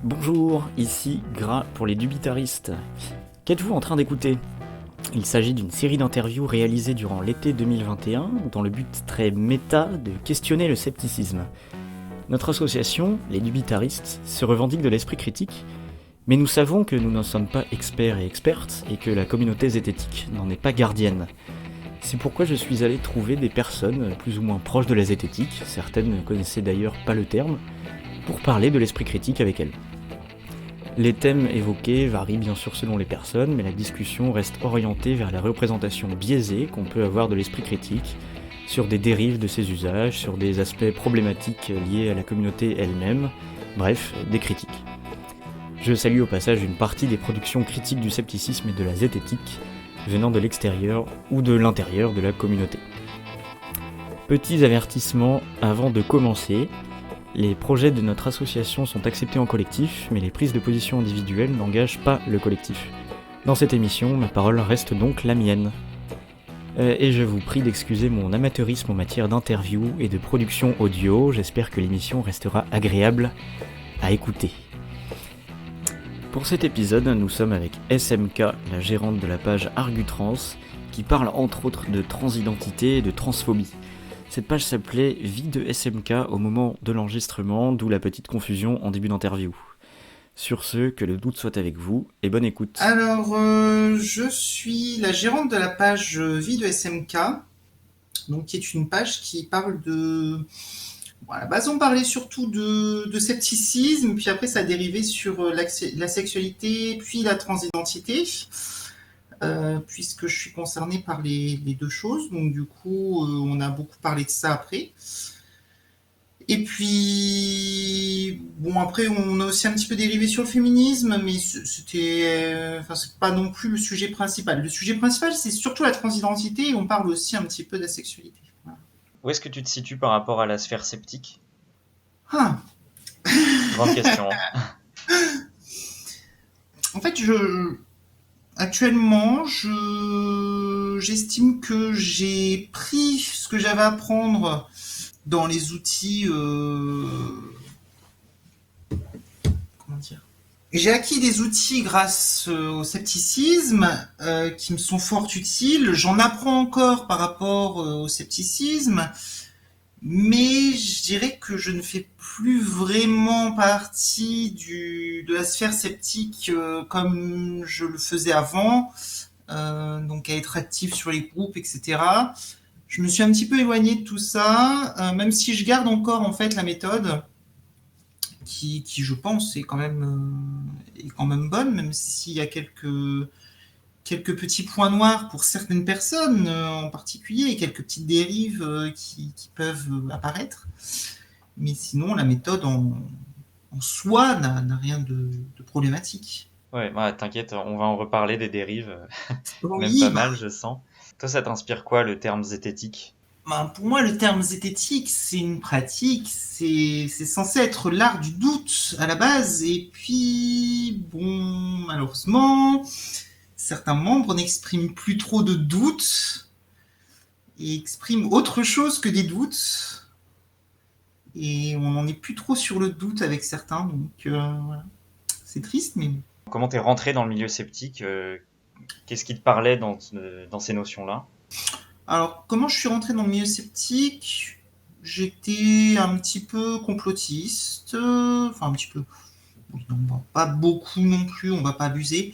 Bonjour, ici Gras pour les dubitaristes. Qu'êtes-vous en train d'écouter ? Il s'agit d'une série d'interviews réalisées durant l'été 2021 dans le but très méta de questionner le scepticisme. Notre association, les dubitaristes, se revendique de l'esprit critique, mais nous savons que nous n'en sommes pas experts et expertes et que la communauté zététique n'en est pas gardienne. C'est pourquoi je suis allé trouver des personnes plus ou moins proches de la zététique, certaines ne connaissaient d'ailleurs pas le terme, pour parler de l'esprit critique avec elles. Les thèmes évoqués varient bien sûr selon les personnes, mais la discussion reste orientée vers la représentation biaisée qu'on peut avoir de l'esprit critique, sur des dérives de ses usages, sur des aspects problématiques liés à la communauté elle-même, bref, des critiques. Je salue au passage une partie des productions critiques du scepticisme et de la zététique, venant de l'extérieur ou de l'intérieur de la communauté. Petits avertissements avant de commencer. Les projets de notre association sont acceptés en collectif, mais les prises de position individuelles n'engagent pas le collectif. Dans cette émission, ma parole reste donc la mienne. Et je vous prie d'excuser mon amateurisme en matière d'interview et de production audio, j'espère que l'émission restera agréable à écouter. Pour cet épisode, nous sommes avec SMK, la gérante de la page Argutrans, qui parle entre autres de transidentité et de transphobie. Cette page s'appelait Vie de SMK au moment de l'enregistrement, d'où la petite confusion en début d'interview. Sur ce, que le doute soit avec vous, et bonne écoute. Alors, je suis la gérante de la page Vie de SMK, donc qui est une page qui parle de... Bon, à la base, on parlait surtout de scepticisme, puis après ça a dérivé sur la sexualité, puis la transidentité, puisque je suis concernée par les deux choses, donc du coup, on a beaucoup parlé de ça après. Et puis, bon, après, on a aussi un petit peu dérivé sur le féminisme, mais c'est pas non plus le sujet principal. Le sujet principal, c'est surtout la transidentité, et on parle aussi un petit peu de la sexualité. Voilà. Où est-ce que tu te situes par rapport à la sphère sceptique ? Ah. Grande question. En fait, actuellement, j'estime que j'ai pris ce que j'avais à prendre dans les outils, comment dire, j'ai acquis des outils grâce au scepticisme qui me sont fort utiles. J'en apprends encore par rapport au scepticisme, mais je dirais que je ne fais plus vraiment partie de la sphère sceptique comme je le faisais avant, donc à être actif sur les groupes, etc. Je me suis un petit peu éloignée de tout ça, même si je garde encore en fait la méthode qui je pense est quand même bonne, même s'il y a quelques petits points noirs pour certaines personnes en particulier et quelques petites dérives qui peuvent apparaître. Mais sinon, la méthode en soi n'a rien de problématique. Ouais, bah, t'inquiète, on va en reparler des dérives, même pas Oui, mal, je sens. Toi, ça t'inspire quoi, le terme zététique ? pour moi, le terme zététique, c'est une pratique, c'est censé être l'art du doute à la base. Et puis, bon, malheureusement, certains membres n'expriment plus trop de doutes et expriment autre chose que des doutes. Et on n'en est plus trop sur le doute avec certains, donc voilà. C'est triste, mais... Comment t'es rentré dans le milieu sceptique ? Qu'est-ce qui te parlait dans ces notions-là ? Alors, comment je suis rentré dans le milieu sceptique ? J'étais un petit peu complotiste, enfin un petit peu, non, pas beaucoup non plus, on va pas abuser.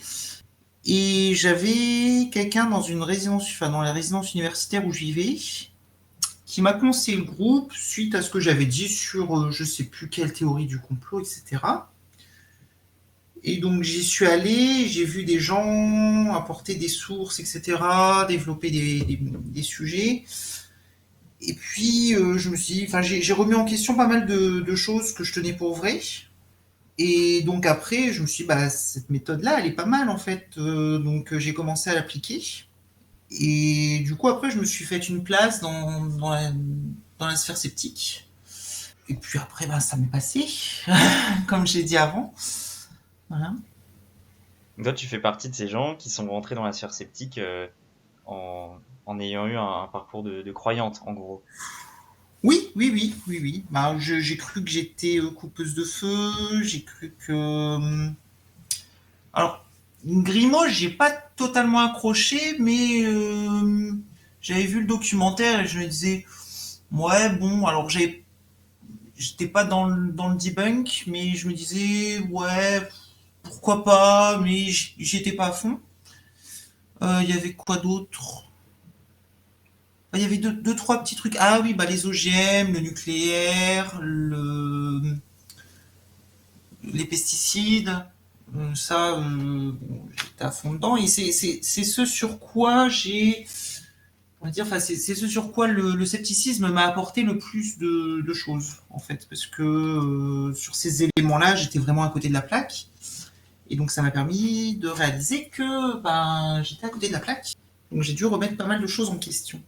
Et j'avais quelqu'un dans une résidence, enfin dans la résidence universitaire où je vivais, qui m'a conseillé le groupe suite à ce que j'avais dit sur je sais plus quelle théorie du complot, etc. Et donc j'y suis allé, j'ai vu des gens apporter des sources, etc., développer des sujets. Et puis je me suis dit, enfin j'ai remis en question pas mal de choses que je tenais pour vraies. Et donc après, je me suis dit, bah, cette méthode-là, elle est pas mal en fait. Donc j'ai commencé à l'appliquer. Et du coup, après, je me suis fait une place dans la sphère sceptique. Et puis après, bah, ça m'est passé, comme j'ai dit avant. Voilà. Toi, tu fais partie de ces gens qui sont rentrés dans la sphère sceptique en ayant eu un parcours de croyante, en gros. Oui, oui, oui, oui, oui. Bah, j'ai cru que j'étais coupeuse de feu, j'ai cru que... Alors, Grimaud, j'ai pas totalement accroché, mais j'avais vu le documentaire et je me disais, ouais, bon, alors j'étais pas dans le debunk, mais je me disais, ouais, pourquoi pas, mais j'y étais pas à fond. Il y avait quoi d'autre? Il y avait deux, trois petits trucs. Ah oui, bah les OGM, le nucléaire, les pesticides. Ça, bon, j'étais à fond dedans. Et c'est ce sur quoi on va dire, enfin, c'est ce sur quoi le scepticisme m'a apporté le plus de choses, en fait. Parce que sur ces éléments-là, j'étais vraiment à côté de la plaque. Et donc, ça m'a permis de réaliser que ben, j'étais à côté de la plaque. Donc, j'ai dû remettre pas mal de choses en question.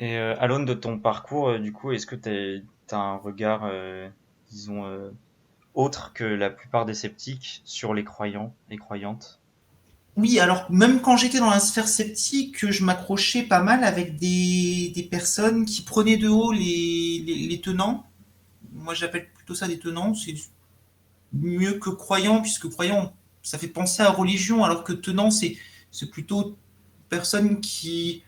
Et à l'aune de ton parcours, du coup, est-ce que t'as un regard, disons, autre que la plupart des sceptiques sur les croyants, les croyantes? Oui, alors même quand j'étais dans la sphère sceptique, je m'accrochais pas mal avec des personnes qui prenaient de haut les tenants. Moi, j'appelle plutôt ça des tenants. C'est mieux que croyants, puisque croyants, ça fait penser à religion, alors que tenant, c'est plutôt personne qui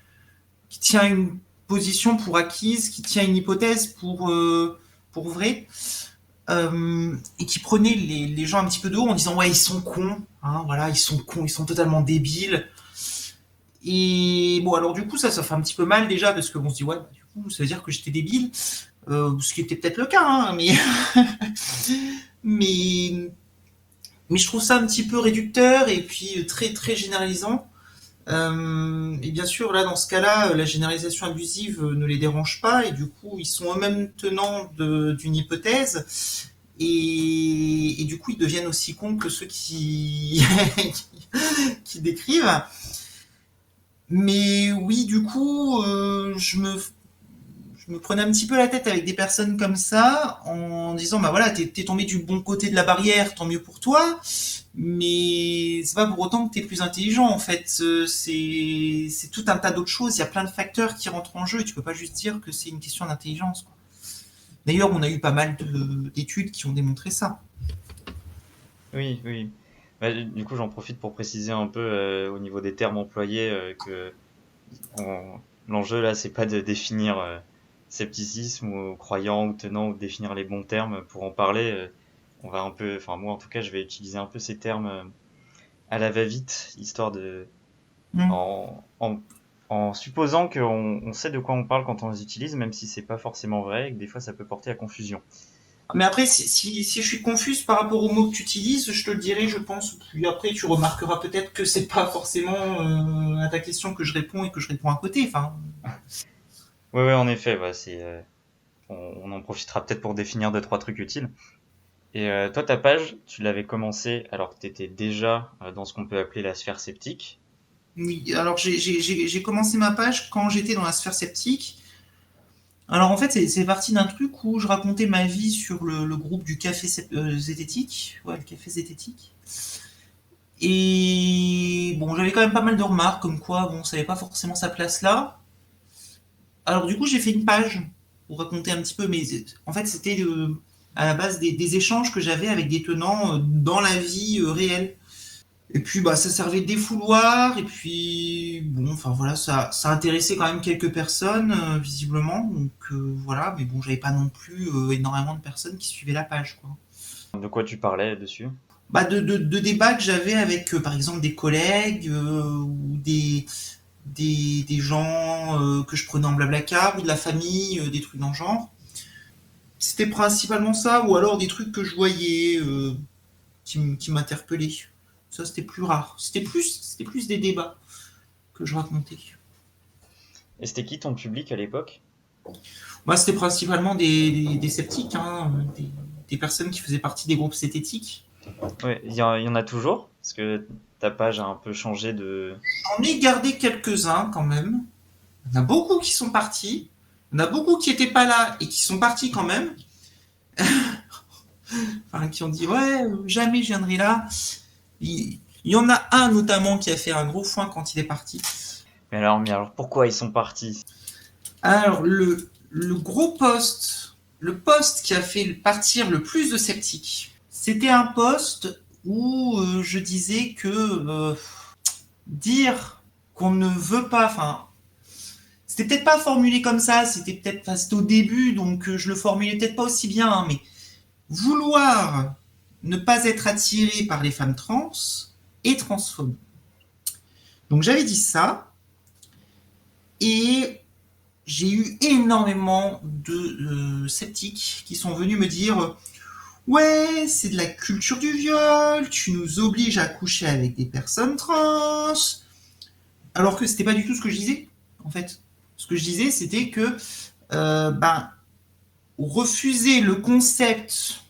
tient une position pour acquise, qui tient une hypothèse pour vrai, et qui prenait les gens un petit peu de haut en disant ouais ils sont cons, hein, voilà ils sont cons, ils sont totalement débiles. Et bon alors du coup ça fait un petit peu mal déjà parce que on se dit ouais bah, du coup ça veut dire que j'étais débile, ce qui était peut-être le cas, hein, mais mais mais je trouve ça un petit peu réducteur et puis très très généralisant. Et bien sûr, là, dans ce cas-là, la généralisation abusive ne les dérange pas, et du coup, ils sont eux-mêmes tenants d'une hypothèse, et du coup, ils deviennent aussi cons que ceux qui décrivent. Mais oui, du coup, je me prenais un petit peu la tête avec des personnes comme ça, en disant, bah voilà, t'es tombé du bon côté de la barrière, tant mieux pour toi, mais c'est pas pour autant que t'es plus intelligent, en fait. C'est tout un tas d'autres choses, il y a plein de facteurs qui rentrent en jeu, et tu peux pas juste dire que c'est une question d'intelligence, quoi. D'ailleurs, on a eu pas mal d'études qui ont démontré ça. Oui, oui. Bah, du coup, j'en profite pour préciser un peu au niveau des termes employés que l'enjeu là, c'est pas de définir scepticisme ou croyant ou tenant ou de définir les bons termes pour en parler. On va un peu, enfin moi en tout cas, je vais utiliser un peu ces termes à la va-vite, histoire de, Mm. en, en, en supposant qu'on sait de quoi on parle quand on les utilise, même si c'est pas forcément vrai et que des fois ça peut porter à confusion. Mais après, si je suis confuse par rapport aux mots que tu utilises, je te le dirai, je pense. Puis après, tu remarqueras peut-être que c'est pas forcément à ta question que je réponds et que je réponds à côté. Enfin, Ouais, ouais, en effet, ouais, on en profitera peut-être pour définir deux, trois trucs utiles. Et toi, ta page, tu l'avais commencé alors que tu étais déjà dans ce qu'on peut appeler la sphère sceptique. oui. Alors, j'ai commencé ma page quand j'étais dans la sphère sceptique. Alors, en fait, c'est parti d'un truc où je racontais ma vie sur le groupe du café zététique. Ouais, le café zététique. Et bon, j'avais quand même pas mal de remarques comme quoi, bon, ça n'avait pas forcément sa place là. Alors, du coup, j'ai fait une page pour raconter un petit peu, mais en fait, c'était à la base des échanges que j'avais avec des tenants dans la vie réelle. Et puis, bah, ça servait de défouloir, et puis, bon, enfin voilà, ça intéressait quand même quelques personnes, visiblement, donc voilà, mais bon, j'avais pas non plus énormément de personnes qui suivaient la page, quoi. De quoi tu parlais dessus? Bah, de débats que j'avais avec, par exemple, des collègues, ou des gens que je prenais en blablacar, ou de la famille, des trucs dans le genre. C'était principalement ça, ou alors des trucs que je voyais qui m'interpellaient. Ça, c'était plus rare. C'était plus des débats que je racontais. Et c'était qui ton public à l'époque? Moi, c'était principalement des sceptiques, hein, des personnes qui faisaient partie des groupes zététiques. Ouais, il y en a toujours, parce que ta page a un peu changé de... J'en ai gardé quelques-uns quand même. Il y en a beaucoup qui sont partis. Il y en a beaucoup qui n'étaient pas là et qui sont partis quand même. Enfin, qui ont dit ouais, jamais je viendrai là. Il y en a un notamment qui a fait un gros foin quand il est parti. Mais alors pourquoi ils sont partis? Alors, le post qui a fait partir le plus de sceptiques, c'était un post où je disais que dire qu'on ne veut pas, enfin, c'était peut-être pas formulé comme ça, c'était au début, donc je le formulais peut-être pas aussi bien, hein, mais vouloir ne pas être attiré par les femmes trans est transphobe. Donc j'avais dit ça, et j'ai eu énormément de sceptiques qui sont venus me dire « Ouais, c'est de la culture du viol, tu nous obliges à coucher avec des personnes trans », alors que c'était pas du tout ce que je disais, en fait. Ce que je disais, c'était que refuser le concept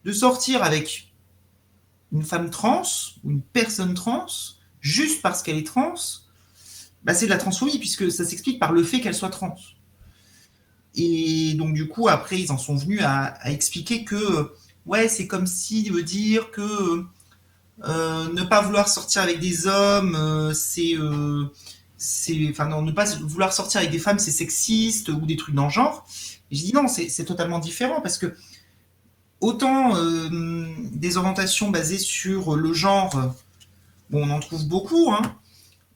de sortir avec une femme trans ou une personne trans juste parce qu'elle est trans, c'est de la transphobie puisque ça s'explique par le fait qu'elle soit trans. Et donc du coup après ils en sont venus à expliquer que ouais c'est comme si dire que ne pas vouloir sortir avec des hommes ne pas vouloir sortir avec des femmes c'est sexiste ou des trucs dans le genre. Et je dis non, c'est totalement différent parce que autant des orientations basées sur le genre, bon, on en trouve beaucoup, hein,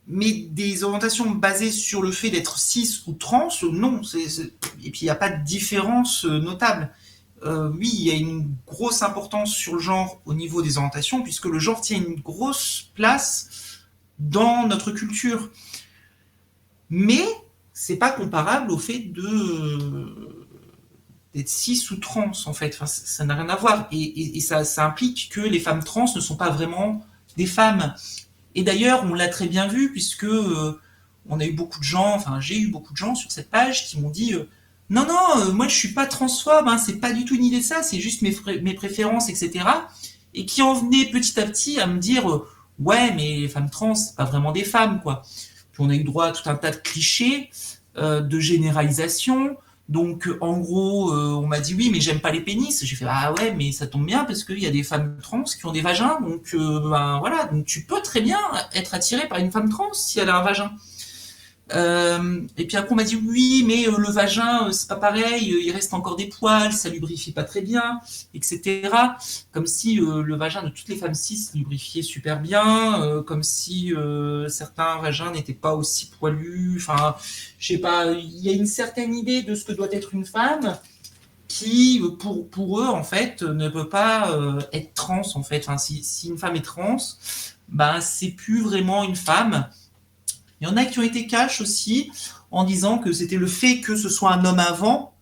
mais des orientations basées sur le fait d'être cis ou trans, non. Et puis il n'y a pas de différence notable. Oui, il y a une grosse importance sur le genre au niveau des orientations, puisque le genre tient une grosse place dans notre culture. Mais c'est pas comparable au fait d'être cis ou trans, en fait. Enfin, ça n'a rien à voir. Et ça implique que les femmes trans ne sont pas vraiment des femmes. Et d'ailleurs, on l'a très bien vu, puisque on a eu beaucoup de gens, enfin, j'ai eu beaucoup de gens sur cette page qui m'ont dit non, moi je suis pas transphobe, hein, c'est pas du tout une idée de ça, c'est juste mes préférences, etc. Et qui en venaient petit à petit à me dire ouais, mais les femmes trans, c'est pas vraiment des femmes, quoi. Puis on a eu droit à tout un tas de clichés, de généralisation. Donc en gros, on m'a dit oui, mais j'aime pas les pénis. J'ai fait ah ouais, mais ça tombe bien parce qu'il y a des femmes trans qui ont des vagins, donc voilà, donc tu peux très bien être attiré par une femme trans si elle a un vagin. Et puis après on m'a dit oui, mais le vagin c'est pas pareil, il reste encore des poils, ça lubrifie pas très bien, etc. Comme si le vagin de toutes les femmes cis lubrifiait super bien, comme si certains vagins n'étaient pas aussi poilus. Enfin, je sais pas, il y a une certaine idée de ce que doit être une femme qui, pour eux en fait, ne peut pas être trans en fait. Enfin, si une femme est trans, c'est plus vraiment une femme. Il y en a qui ont été cash aussi en disant que c'était le fait que ce soit un homme avant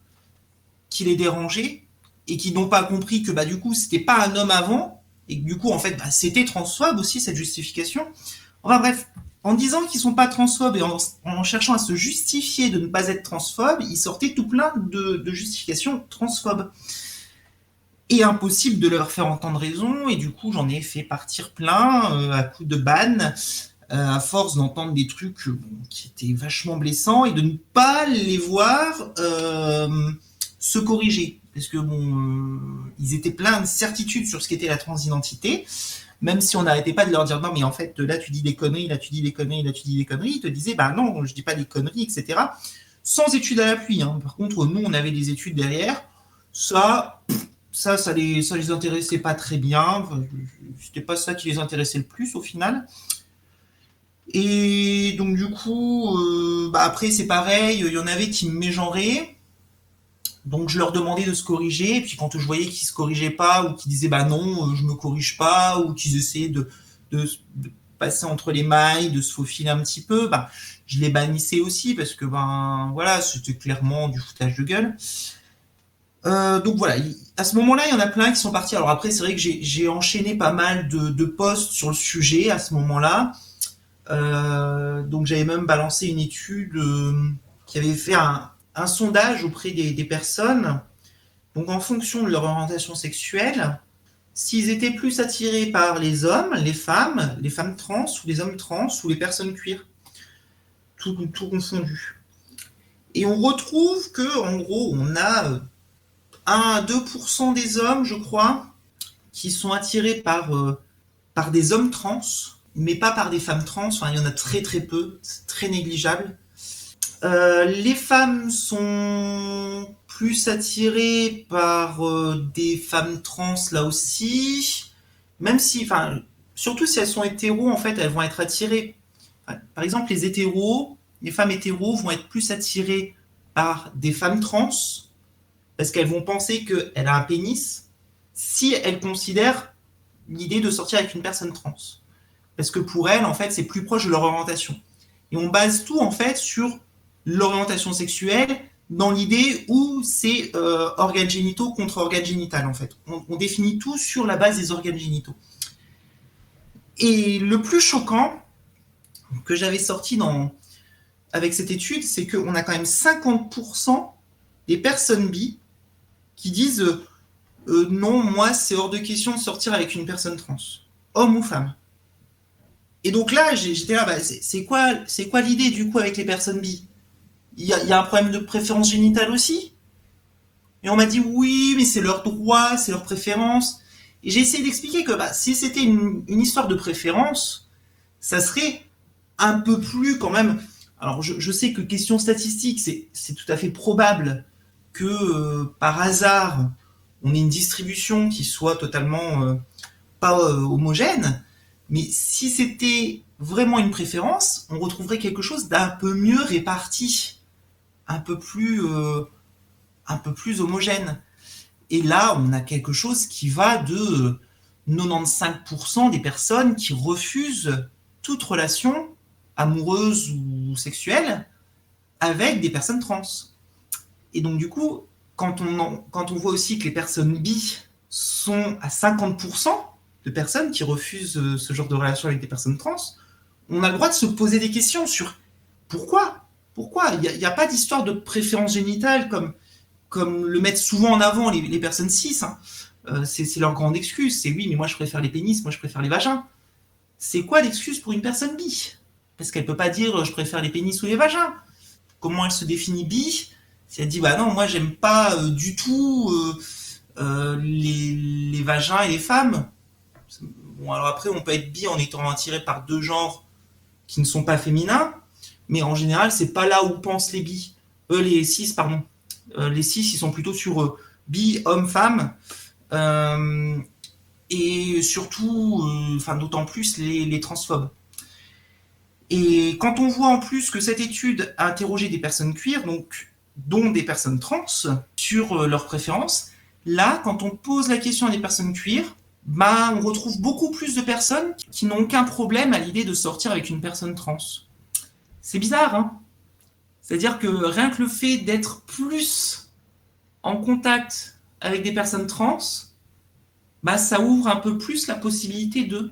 qui les dérangeait et qui n'ont pas compris que du coup c'était pas un homme avant et que du coup en fait c'était transphobe aussi cette justification. Enfin bref, en disant qu'ils sont pas transphobes et en cherchant à se justifier de ne pas être transphobes, ils sortaient tout plein de justifications transphobes. Et impossible de leur faire entendre raison et du coup j'en ai fait partir plein à coups de ban. À force d'entendre des trucs qui étaient vachement blessants et de ne pas les voir se corriger. Parce que ils étaient pleins de certitudes sur ce qu'était la transidentité, même si on n'arrêtait pas de leur dire non mais en fait là tu dis des conneries, là tu dis des conneries, là tu dis des conneries, ils te disaient non je dis pas des conneries, etc. Sans études à l'appui. Hein. Par contre nous on avait des études derrière, ça les intéressait pas très bien, enfin, c'était pas ça qui les intéressait le plus au final. Et donc du coup, après c'est pareil, il y en avait qui me mégenraient, donc je leur demandais de se corriger, et puis quand je voyais qu'ils se corrigeaient pas, ou qu'ils disaient non, je me corrige pas, ou qu'ils essayaient de passer entre les mailles, de se faufiler un petit peu, je les bannissais aussi, parce que voilà, c'était clairement du foutage de gueule. Donc voilà, à ce moment-là, il y en a plein qui sont partis. Alors après, c'est vrai que j'ai enchaîné pas mal de posts sur le sujet à ce moment-là. Donc j'avais même balancé une étude qui avait fait un sondage auprès des personnes, donc en fonction de leur orientation sexuelle, s'ils étaient plus attirés par les hommes, les femmes trans ou les hommes trans ou les personnes queer, tout confondu. Et on retrouve que en gros on a 1 à 2% des hommes, je crois, qui sont attirés par des hommes trans, mais pas par des femmes trans. Enfin, il y en a très très peu, c'est très négligeable. Les femmes sont plus attirées par des femmes trans là aussi, même si, enfin, surtout si elles sont hétéros, en fait, elles vont être attirées. Par exemple, les femmes hétéros vont être plus attirées par des femmes trans parce qu'elles vont penser qu'elle a un pénis si elles considèrent l'idée de sortir avec une personne trans. Parce que pour elles, en fait, c'est plus proche de leur orientation. Et on base tout, en fait, sur l'orientation sexuelle dans l'idée où c'est organes génitaux contre organes génitales, en fait. On définit tout sur la base des organes génitaux. Et le plus choquant que j'avais sorti avec cette étude, c'est qu'on a quand même 50% des personnes bi qui disent non, moi, c'est hors de question de sortir avec une personne trans, homme ou femme. Et donc là, j'étais là, c'est quoi l'idée du coup avec les personnes bi? Il y a un problème de préférence génitale aussi? Et on m'a dit oui, mais c'est leur droit, c'est leur préférence. Et j'ai essayé d'expliquer que si c'était une histoire de préférence, ça serait un peu plus quand même. Alors je sais que question statistique, c'est tout à fait probable que par hasard, on ait une distribution qui soit totalement pas homogène. Mais si c'était vraiment une préférence, on retrouverait quelque chose d'un peu mieux réparti, un peu plus homogène. Et là, on a quelque chose qui va de 95% des personnes qui refusent toute relation amoureuse ou sexuelle avec des personnes trans. Et donc du coup, quand on voit aussi que les personnes bi sont à 50% de personnes qui refusent ce genre de relation avec des personnes trans, on a le droit de se poser des questions sur pourquoi. Il n'y a pas d'histoire de préférence génitale comme le mettent souvent en avant les personnes cis. Hein. C'est leur grande excuse. C'est oui, mais moi je préfère les pénis, moi je préfère les vagins. C'est quoi l'excuse pour une personne bi? Parce qu'elle peut pas dire je préfère les pénis ou les vagins. Comment elle se définit bi? Si elle dit non, moi j'aime pas du tout les vagins et les femmes. Bon, alors après, on peut être bi en étant attiré par deux genres qui ne sont pas féminins, mais en général, c'est pas là où pensent les bi. Les cis, pardon. Les cis, ils sont plutôt sur bi, homme, femme. Et surtout, d'autant plus les transphobes. Et quand on voit en plus que cette étude a interrogé des personnes queer, donc dont des personnes trans, sur leurs préférences, là, quand on pose la question à des personnes queer, on retrouve beaucoup plus de personnes qui n'ont aucun problème à l'idée de sortir avec une personne trans. C'est bizarre, hein? C'est-à-dire que rien que le fait d'être plus en contact avec des personnes trans, ça ouvre un peu plus la possibilité d'eux.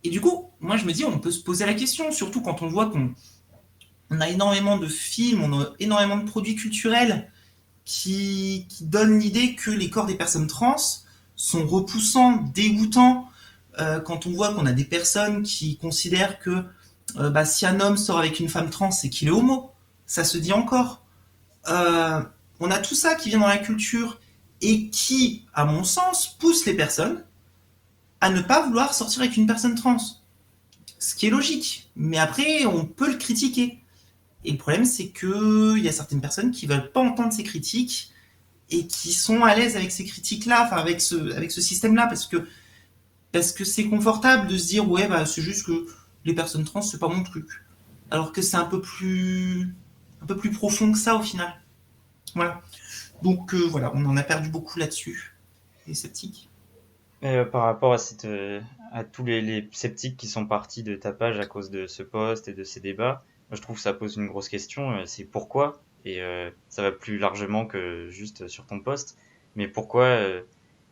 Et du coup, moi je me dis, on peut se poser la question, surtout quand on voit qu'on a énormément de films, on a énormément de produits culturels qui donnent l'idée que les corps des personnes trans sont repoussants, dégoûtants, quand on voit qu'on a des personnes qui considèrent que si un homme sort avec une femme trans, c'est qu'il est homo. Ça se dit encore. On a tout ça qui vient dans la culture et qui, à mon sens, pousse les personnes à ne pas vouloir sortir avec une personne trans. Ce qui est logique. Mais après, on peut le critiquer. Et le problème, c'est qu'il y a certaines personnes qui ne veulent pas entendre ces critiques et qui sont à l'aise avec ces critiques-là, avec ce système-là, parce que c'est confortable de se dire c'est juste que les personnes trans, c'est pas mon truc. Alors que c'est un peu plus profond que ça au final. Voilà. Donc voilà, on en a perdu beaucoup là-dessus. Les sceptiques. Par rapport à tous les sceptiques qui sont partis de ta page à cause de ce post et de ces débats, moi, je trouve que ça pose une grosse question, c'est pourquoi, et ça va plus largement que juste sur ton post, mais pourquoi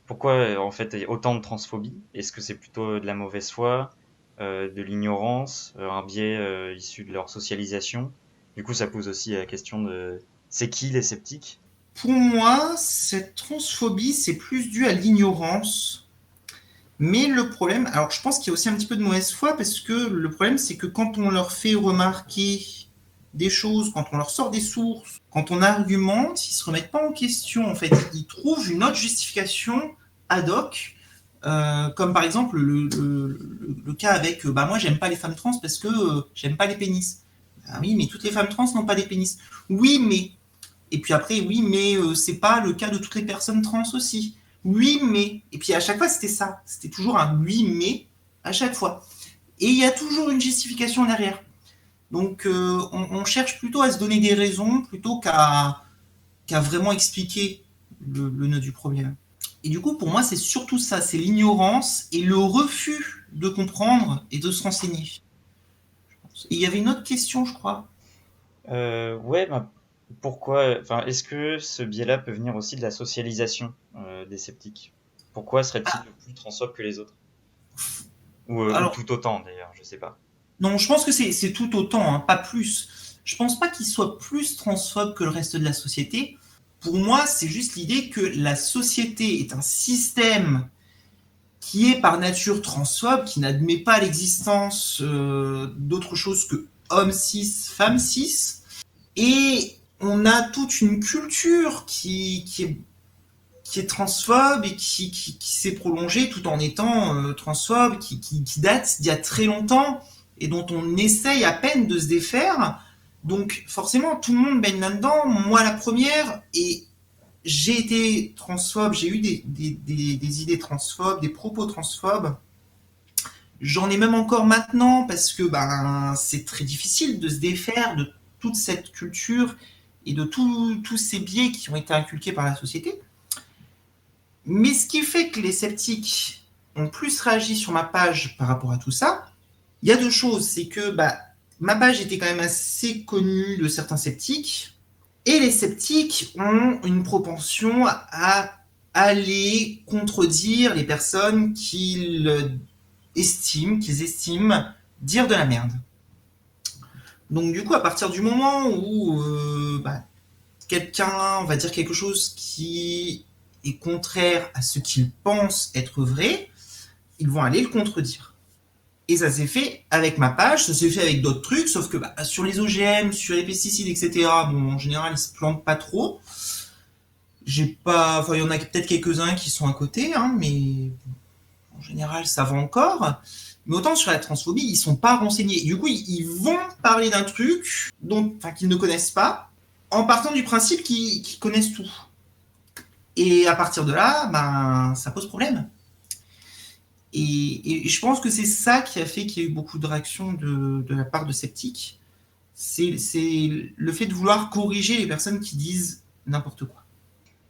en fait il y a autant de transphobie? Est-ce que c'est plutôt de la mauvaise foi, de l'ignorance, un biais issu de leur socialisation? Du coup, ça pose aussi la question de c'est qui les sceptiques? Pour moi, cette transphobie, c'est plus dû à l'ignorance. Mais le problème, alors je pense qu'il y a aussi un petit peu de mauvaise foi, parce que le problème, c'est que quand on leur fait remarquer des choses, quand on leur sort des sources, quand on argumente, ils se remettent pas en question. En fait, ils trouvent une autre justification ad hoc, comme par exemple le cas avec moi j'aime pas les femmes trans parce que j'aime pas les pénis. Ah oui, mais toutes les femmes trans n'ont pas des pénis. Oui, mais. Et puis après, oui, mais c'est pas le cas de toutes les personnes trans aussi. Oui, mais. Et puis à chaque fois, c'était ça. C'était toujours un oui, mais à chaque fois. Et il y a toujours une justification derrière. Donc on cherche plutôt à se donner des raisons plutôt qu'à vraiment expliquer le nœud du problème. Et du coup, pour moi, c'est surtout ça, c'est l'ignorance et le refus de comprendre et de se renseigner. Et il y avait une autre question, je crois. Ouais, bah, pourquoi, enfin, est-ce que ce biais-là peut venir aussi de la socialisation des sceptiques? Pourquoi serait-il Ah, plus transphobe que les autres? Ou alors, tout autant d'ailleurs, je sais pas. non, je pense que c'est tout autant, hein, pas plus. Je pense pas qu'il soit plus transphobe que le reste de la société. Pour moi, c'est juste l'idée que la société est un système qui est par nature transphobe, qui n'admet pas l'existence d'autre chose que homme cis, femme cis. Et on a toute une culture qui est transphobe et qui s'est prolongée tout en étant transphobe, qui date d'il y a très longtemps et dont on essaye à peine de se défaire. Donc forcément, tout le monde baigne là-dedans, moi la première, et j'ai été transphobe, j'ai eu des idées transphobes, des propos transphobes. J'en ai même encore maintenant parce que ben, c'est très difficile de se défaire de toute cette culture et de tous ces biais qui ont été inculqués par la société. Mais ce qui fait que les sceptiques ont plus réagi sur ma page par rapport à tout ça, il y a deux choses. C'est que bah, ma page était quand même assez connue de certains sceptiques, et les sceptiques ont une propension à aller contredire les personnes qu'ils estiment dire de la merde. Donc du coup, à partir du moment où bah, quelqu'un va dire quelque chose qui est contraire à ce qu'ils pensent être vrai, ils vont aller le contredire. Et ça s'est fait avec ma page, ça s'est fait avec d'autres trucs, sauf que bah, sur les OGM, sur les pesticides, etc., bon, en général, ils se plantent pas trop. J'ai pas, enfin, il y en a peut-être quelques-uns qui sont à côté, hein, mais en général, ça va encore. Mais autant sur la transphobie, ils sont pas renseignés. Du coup, ils vont parler d'un truc dont, enfin, qu'ils ne connaissent pas, en partant du principe qu'ils connaissent tout. Et à partir de là, ben, ça pose problème. Et je pense que c'est ça qui a fait qu'il y a eu beaucoup de réactions de la part de sceptiques. C'est le fait de vouloir corriger les personnes qui disent n'importe quoi.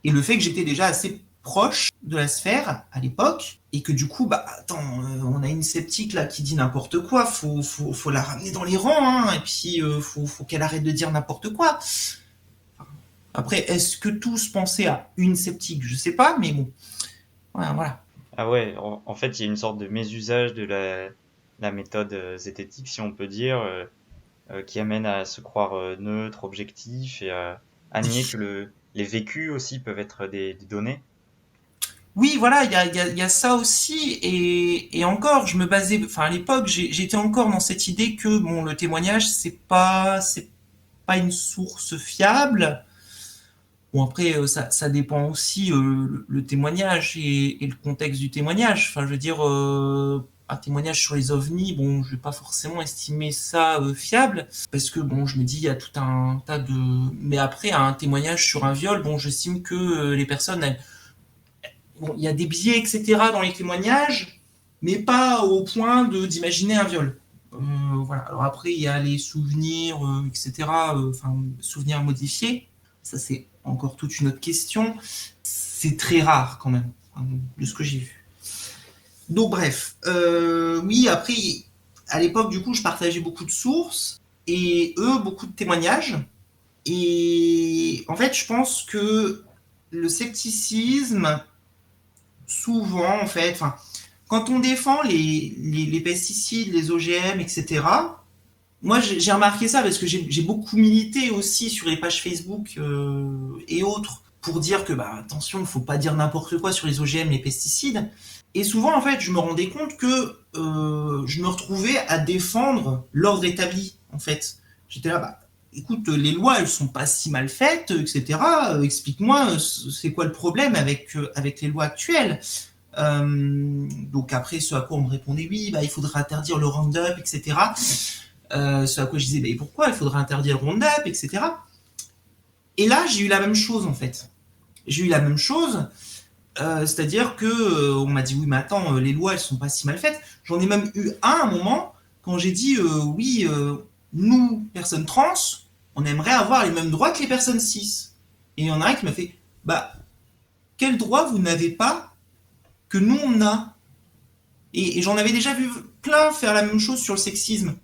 Et le fait que j'étais déjà assez proche de la sphère à l'époque, et que du coup, bah attends, on a une sceptique là qui dit n'importe quoi, faut la ramener dans les rangs, hein, et puis faut qu'elle arrête de dire n'importe quoi. Après, est-ce que tous pensaient à une sceptique? Je sais pas, mais bon, voilà. Ah ouais, en fait, il y a une sorte de mésusage de la méthode zététique, si on peut dire, qui amène à se croire neutre, objectif et à nier que les vécus aussi peuvent être des données. Oui, voilà, il y a ça aussi, et encore, je me basais, enfin à l'époque, j'étais encore dans cette idée que bon, le témoignage, c'est pas une source fiable. Bon après, ça dépend aussi le témoignage et le contexte du témoignage. Enfin, je veux dire, un témoignage sur les ovnis, bon, je vais pas forcément estimer ça fiable parce que bon, je me dis il y a tout un tas de. Mais après, un témoignage sur un viol, bon, j'estime que les personnes, bon, il y a des biais, etc. dans les témoignages, mais pas au point d'imaginer un viol. Voilà. Alors après, il y a les souvenirs, etc. Enfin, souvenirs modifiés. Ça, c'est encore toute une autre question. C'est très rare quand même, hein, de ce que j'ai vu. Donc bref, oui, après, à l'époque, du coup, je partageais beaucoup de sources et eux, beaucoup de témoignages. Et en fait, je pense que le scepticisme, souvent, en fait, enfin, quand on défend les pesticides, les OGM, etc., moi, j'ai remarqué ça parce que j'ai beaucoup milité aussi sur les pages Facebook et autres pour dire que, bah, attention, il ne faut pas dire n'importe quoi sur les OGM, les pesticides. Et souvent, en fait, je me rendais compte que je me retrouvais à défendre l'ordre établi, en fait. J'étais là, bah, écoute, les lois, elles sont pas si mal faites, etc. Explique-moi, c'est quoi le problème avec les lois actuelles. Donc après, ce à quoi on me répondait, oui, bah, il faudra interdire le Roundup, etc. Ce à quoi je disais, mais pourquoi il faudrait interdire le Roundup, etc. Et là, j'ai eu la même chose en fait. J'ai eu la même chose, c'est-à-dire que on m'a dit oui, mais attends, les lois elles sont pas si mal faites. J'en ai même eu un moment quand j'ai dit oui, nous personnes trans, on aimerait avoir les mêmes droits que les personnes cis. Et il y en a un qui m'a fait bah quel droit vous n'avez pas que nous on a. Et j'en avais déjà vu plein faire la même chose sur le sexisme.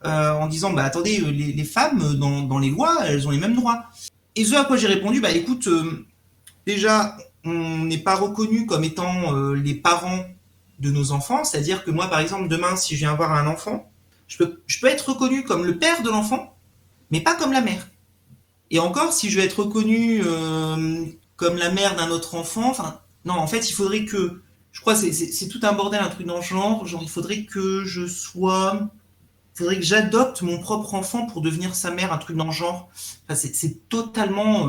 En disant bah attendez les femmes dans les lois elles ont les mêmes droits. Et ce à quoi j'ai répondu bah écoute déjà on n'est pas reconnu comme étant les parents de nos enfants, c'est-à-dire que moi par exemple demain si je viens avoir un enfant je peux être reconnu comme le père de l'enfant mais pas comme la mère. Et encore si je vais être reconnu comme la mère d'un autre enfant, enfin non en fait il faudrait que je crois c'est tout un bordel un truc dans le genre il faudrait que je sois faudrait que j'adopte mon propre enfant pour devenir sa mère, un truc dans le genre. Enfin, c'est totalement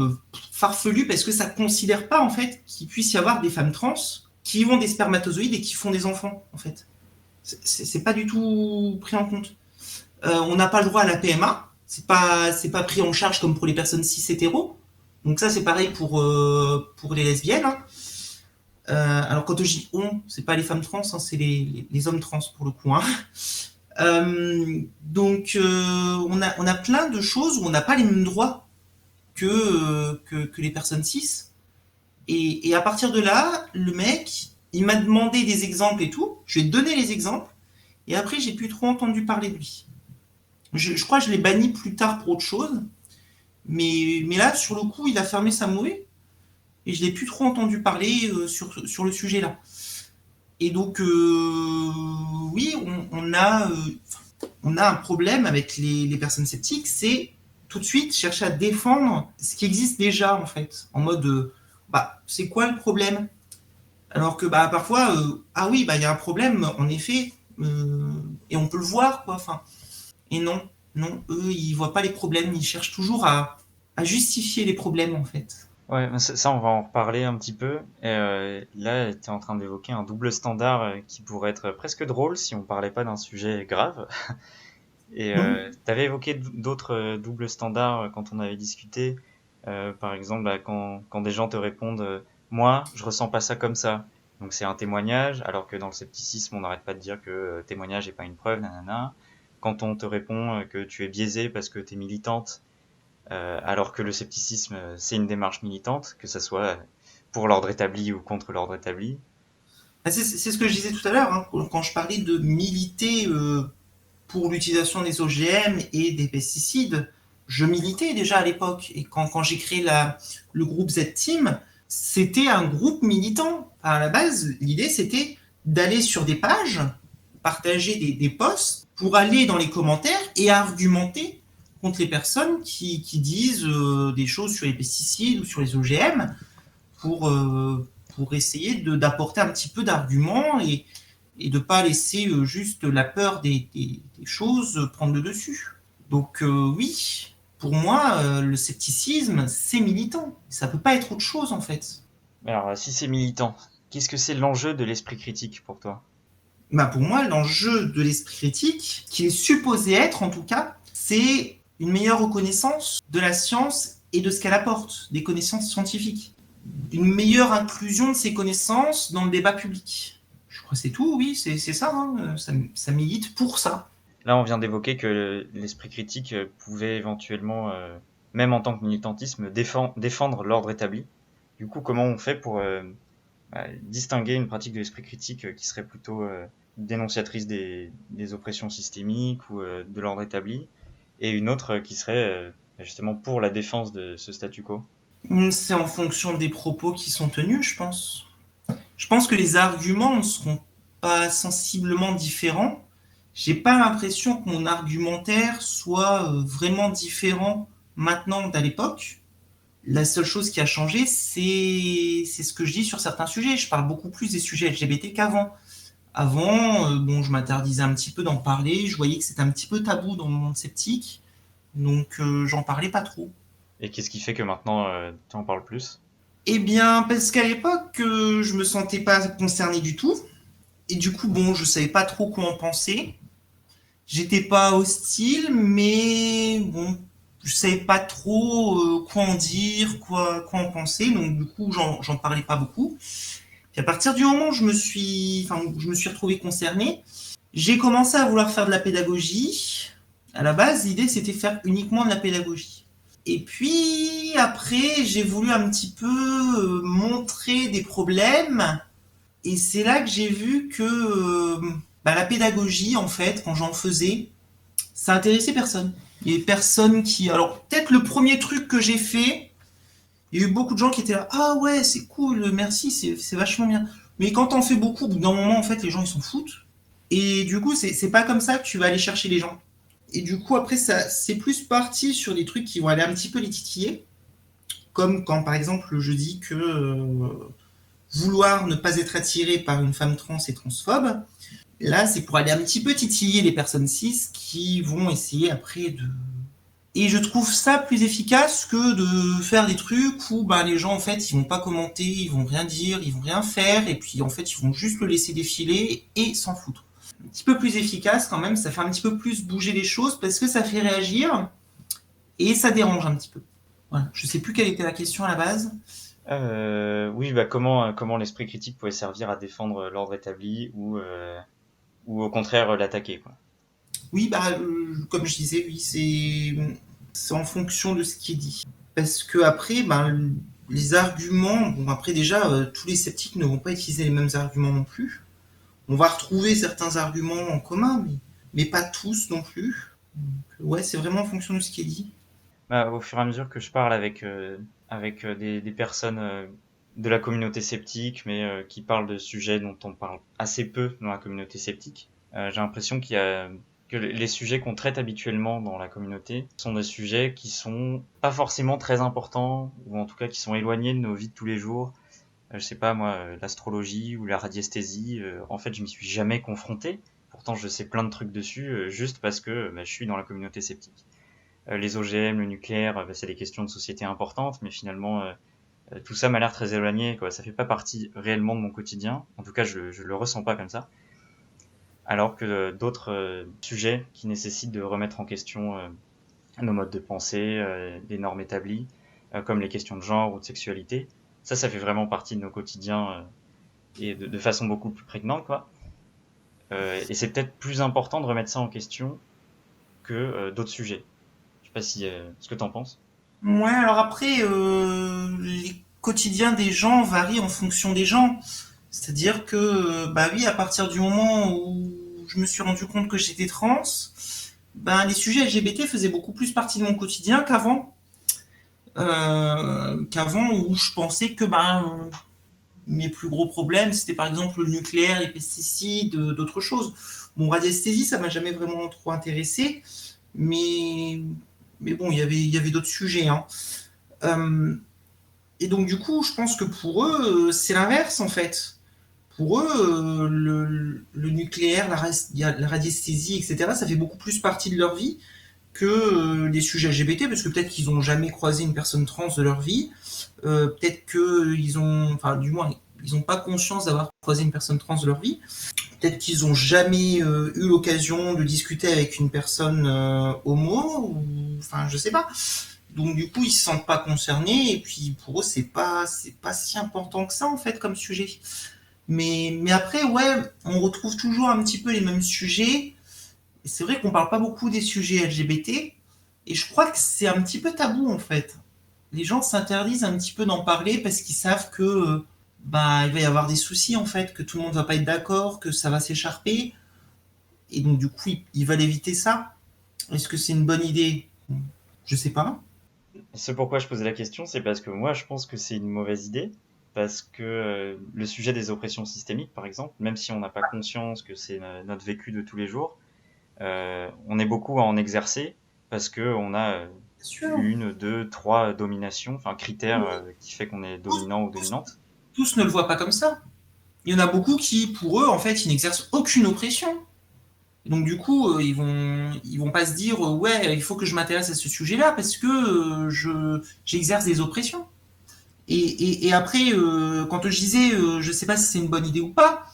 farfelu parce que ça considère pas en fait qu'il puisse y avoir des femmes trans qui ont des spermatozoïdes et qui font des enfants en fait. C'est pas du tout pris en compte. On n'a pas le droit à la PMA, c'est pas pris en charge comme pour les personnes cis hétéros. Donc ça c'est pareil pour les lesbiennes. Hein. Alors quand je dis on, c'est pas les femmes trans, hein, c'est les hommes trans pour le coup. Hein. Donc on a plein de choses où on n'a pas les mêmes droits que les personnes cis. Et à partir de là, le mec, il m'a demandé des exemples et tout. Je lui ai donné les exemples. Et après, j'ai plus trop entendu parler de lui. Je crois que je l'ai banni plus tard pour autre chose. Mais là, sur le coup, il a fermé sa mouée. Et je l'ai plus trop entendu parler sur le sujet là. Et donc, oui, on a un problème avec les personnes sceptiques, c'est tout de suite chercher à défendre ce qui existe déjà, en fait, en mode, bah, c'est quoi le problème? Alors que, bah, parfois, ah oui, bah, il y a un problème, en effet, et on peut le voir, quoi, enfin. Et non, eux, ils voient pas les problèmes, ils cherchent toujours à justifier les problèmes, en fait. Ouais, mais ça, on va en reparler un petit peu. Et là, tu es en train d'évoquer un double standard qui pourrait être presque drôle si on parlait pas d'un sujet grave. Et tu avais évoqué d'autres doubles standards quand on avait discuté. Par exemple, bah, quand des gens te répondent moi, je ressens pas ça comme ça. Donc c'est un témoignage, alors que dans le scepticisme, on n'arrête pas de dire que témoignage n'est pas une preuve, nanana. Quand on te répond que tu es biaisé parce que tu es militante, alors que le scepticisme, c'est une démarche militante, que ça soit pour l'ordre établi ou contre l'ordre établi. Ah, c'est ce que je disais tout à l'heure, hein, quand je parlais de militer pour l'utilisation des OGM et des pesticides. Je militais déjà à l'époque. Et quand j'ai créé le groupe Z-Team, c'était un groupe militant. À la base, l'idée, c'était d'aller sur des pages, partager des posts pour aller dans les commentaires et argumenter contre les personnes qui disent des choses sur les pesticides ou sur les OGM pour essayer d'apporter un petit peu d'arguments et de ne pas laisser juste la peur des choses prendre le dessus. Donc oui, pour moi, le scepticisme, c'est militant. Ça ne peut pas être autre chose en fait. Alors, si c'est militant, qu'est-ce que c'est l'enjeu de l'esprit critique pour toi? Bah, pour moi, l'enjeu de l'esprit critique, qui est supposé être en tout cas, c'est une meilleure reconnaissance de la science et de ce qu'elle apporte, des connaissances scientifiques. Une meilleure inclusion de ces connaissances dans le débat public. Je crois que c'est tout, oui, c'est ça, hein. Ça milite pour ça. Là, on vient d'évoquer que l'esprit critique pouvait éventuellement, même en tant que militantisme, défendre l'ordre établi. Du coup, comment on fait pour distinguer une pratique de l'esprit critique qui serait plutôt dénonciatrice des oppressions systémiques ou de l'ordre établi, et une autre qui serait justement pour la défense de ce statu quo? C'est en fonction des propos qui sont tenus, je pense. Je pense que les arguments ne seront pas sensiblement différents. J'ai pas l'impression que mon argumentaire soit vraiment différent maintenant d'à l'époque. La seule chose qui a changé, c'est ce que je dis sur certains sujets. Je parle beaucoup plus des sujets LGBT qu'avant. Avant, bon, je m'interdisais un petit peu d'en parler. Je voyais que c'était un petit peu tabou dans le monde sceptique. Donc, j'en parlais pas trop. Et qu'est-ce qui fait que maintenant tu en parles plus? Eh bien, parce qu'à l'époque, je me sentais pas concerné du tout. Et du coup, bon, je savais pas trop quoi en penser. J'étais pas hostile, mais bon, je savais pas trop quoi en dire, quoi en penser, donc du coup, j'en parlais pas beaucoup. Puis à partir du moment où je me suis retrouvé concerné, j'ai commencé à vouloir faire de la pédagogie. À la base, l'idée, c'était faire uniquement de la pédagogie. Et puis, après, j'ai voulu un petit peu montrer des problèmes. Et c'est là que j'ai vu que la pédagogie, en fait, quand j'en faisais, ça intéressait personne. Il y avait personne qui... Alors, peut-être le premier truc que j'ai fait, il y a eu beaucoup de gens qui étaient là, ah ouais, c'est cool, merci, c'est vachement bien. Mais quand t'en fais beaucoup, au bout d'un moment, en fait, les gens, ils s'en foutent. Et du coup, c'est pas comme ça que tu vas aller chercher les gens. Et du coup, après, ça, c'est plus parti sur des trucs qui vont aller un petit peu les titiller. Comme quand, par exemple, je dis que vouloir ne pas être attiré par une femme trans et transphobe. Là, c'est pour aller un petit peu titiller les personnes cis qui vont essayer après de... Et je trouve ça plus efficace que de faire des trucs où les gens, en fait, ils vont pas commenter, ils vont rien dire, ils vont rien faire, et puis, en fait, ils vont juste le laisser défiler et s'en foutre. Un petit peu plus efficace quand même, ça fait un petit peu plus bouger les choses parce que ça fait réagir et ça dérange un petit peu. Voilà. Je sais plus quelle était la question à la base. Oui, comment l'esprit critique pouvait servir à défendre l'ordre établi ou au contraire l'attaquer, quoi. Oui, comme je disais, oui, c'est en fonction de ce qui est dit. Parce que après, les arguments, bon après déjà, tous les sceptiques ne vont pas utiliser les mêmes arguments non plus. On va retrouver certains arguments en commun, mais pas tous non plus. Donc, ouais, c'est vraiment en fonction de ce qui est dit. Au fur et à mesure que je parle avec des personnes de la communauté sceptique, mais qui parlent de sujets dont on parle assez peu dans la communauté sceptique, j'ai l'impression que les sujets qu'on traite habituellement dans la communauté sont des sujets qui sont pas forcément très importants, ou en tout cas qui sont éloignés de nos vies de tous les jours. Je sais pas moi, l'astrologie ou la radiesthésie, en fait je m'y suis jamais confronté. Pourtant je sais plein de trucs dessus, juste parce que je suis dans la communauté sceptique. Les OGM, le nucléaire, c'est des questions de société importantes, mais finalement tout ça m'a l'air très éloigné, quoi. Ça fait pas partie réellement de mon quotidien. En tout cas, je le ressens pas comme ça. Alors que d'autres sujets qui nécessitent de remettre en question nos modes de pensée, des normes établies, comme les questions de genre ou de sexualité, ça fait vraiment partie de nos quotidiens et de façon beaucoup plus prégnante, quoi. Et c'est peut-être plus important de remettre ça en question que d'autres sujets. Je sais pas si ce que t'en penses. Ouais, alors après, les quotidiens des gens varient en fonction des gens. C'est-à-dire que, oui, à partir du moment où je me suis rendu compte que j'étais trans, les sujets LGBT faisaient beaucoup plus partie de mon quotidien qu'avant. Qu'avant où je pensais que mes plus gros problèmes, c'était par exemple le nucléaire, les pesticides, d'autres choses. Bon, radiesthésie, ça m'a jamais vraiment trop intéressé, mais bon, il y avait d'autres sujets, hein. Euh, et donc du coup, je pense que pour eux, c'est l'inverse en fait. Pour eux, le nucléaire, la radiesthésie, etc., ça fait beaucoup plus partie de leur vie que les sujets LGBT, parce que peut-être qu'ils n'ont jamais croisé une personne trans de leur vie, peut-être qu'ils ont, enfin du moins, ils n'ont pas conscience d'avoir croisé une personne trans de leur vie, peut-être qu'ils n'ont jamais eu l'occasion de discuter avec une personne homo, ou enfin je sais pas. Donc du coup ils se sentent pas concernés et puis pour eux c'est pas si important que ça en fait comme sujet. Mais après ouais on retrouve toujours un petit peu les mêmes sujets. Et c'est vrai qu'on parle pas beaucoup des sujets LGBT et je crois que c'est un petit peu tabou en fait. Les gens s'interdisent un petit peu d'en parler parce qu'ils savent que il va y avoir des soucis en fait, que tout le monde va pas être d'accord, que ça va s'écharper et donc du coup ils veulent éviter ça. Est-ce que c'est une bonne idée? Je sais pas. Ce pourquoi je posais la question, c'est parce que moi, je pense que c'est une mauvaise idée, parce que le sujet des oppressions systémiques, par exemple, même si on n'a pas conscience que c'est notre vécu de tous les jours, on est beaucoup à en exercer, parce que on a Sûr. une, deux, trois dominations, enfin critères qui fait qu'on est dominant ou dominante. Tous ne le voient pas comme ça. Il y en a beaucoup qui, pour eux, en fait, ils n'exercent aucune oppression. Donc du coup, ils vont pas se dire ouais, il faut que je m'intéresse à ce sujet-là parce que j'exerce des oppressions. Et après, quand je disais, je sais pas si c'est une bonne idée ou pas,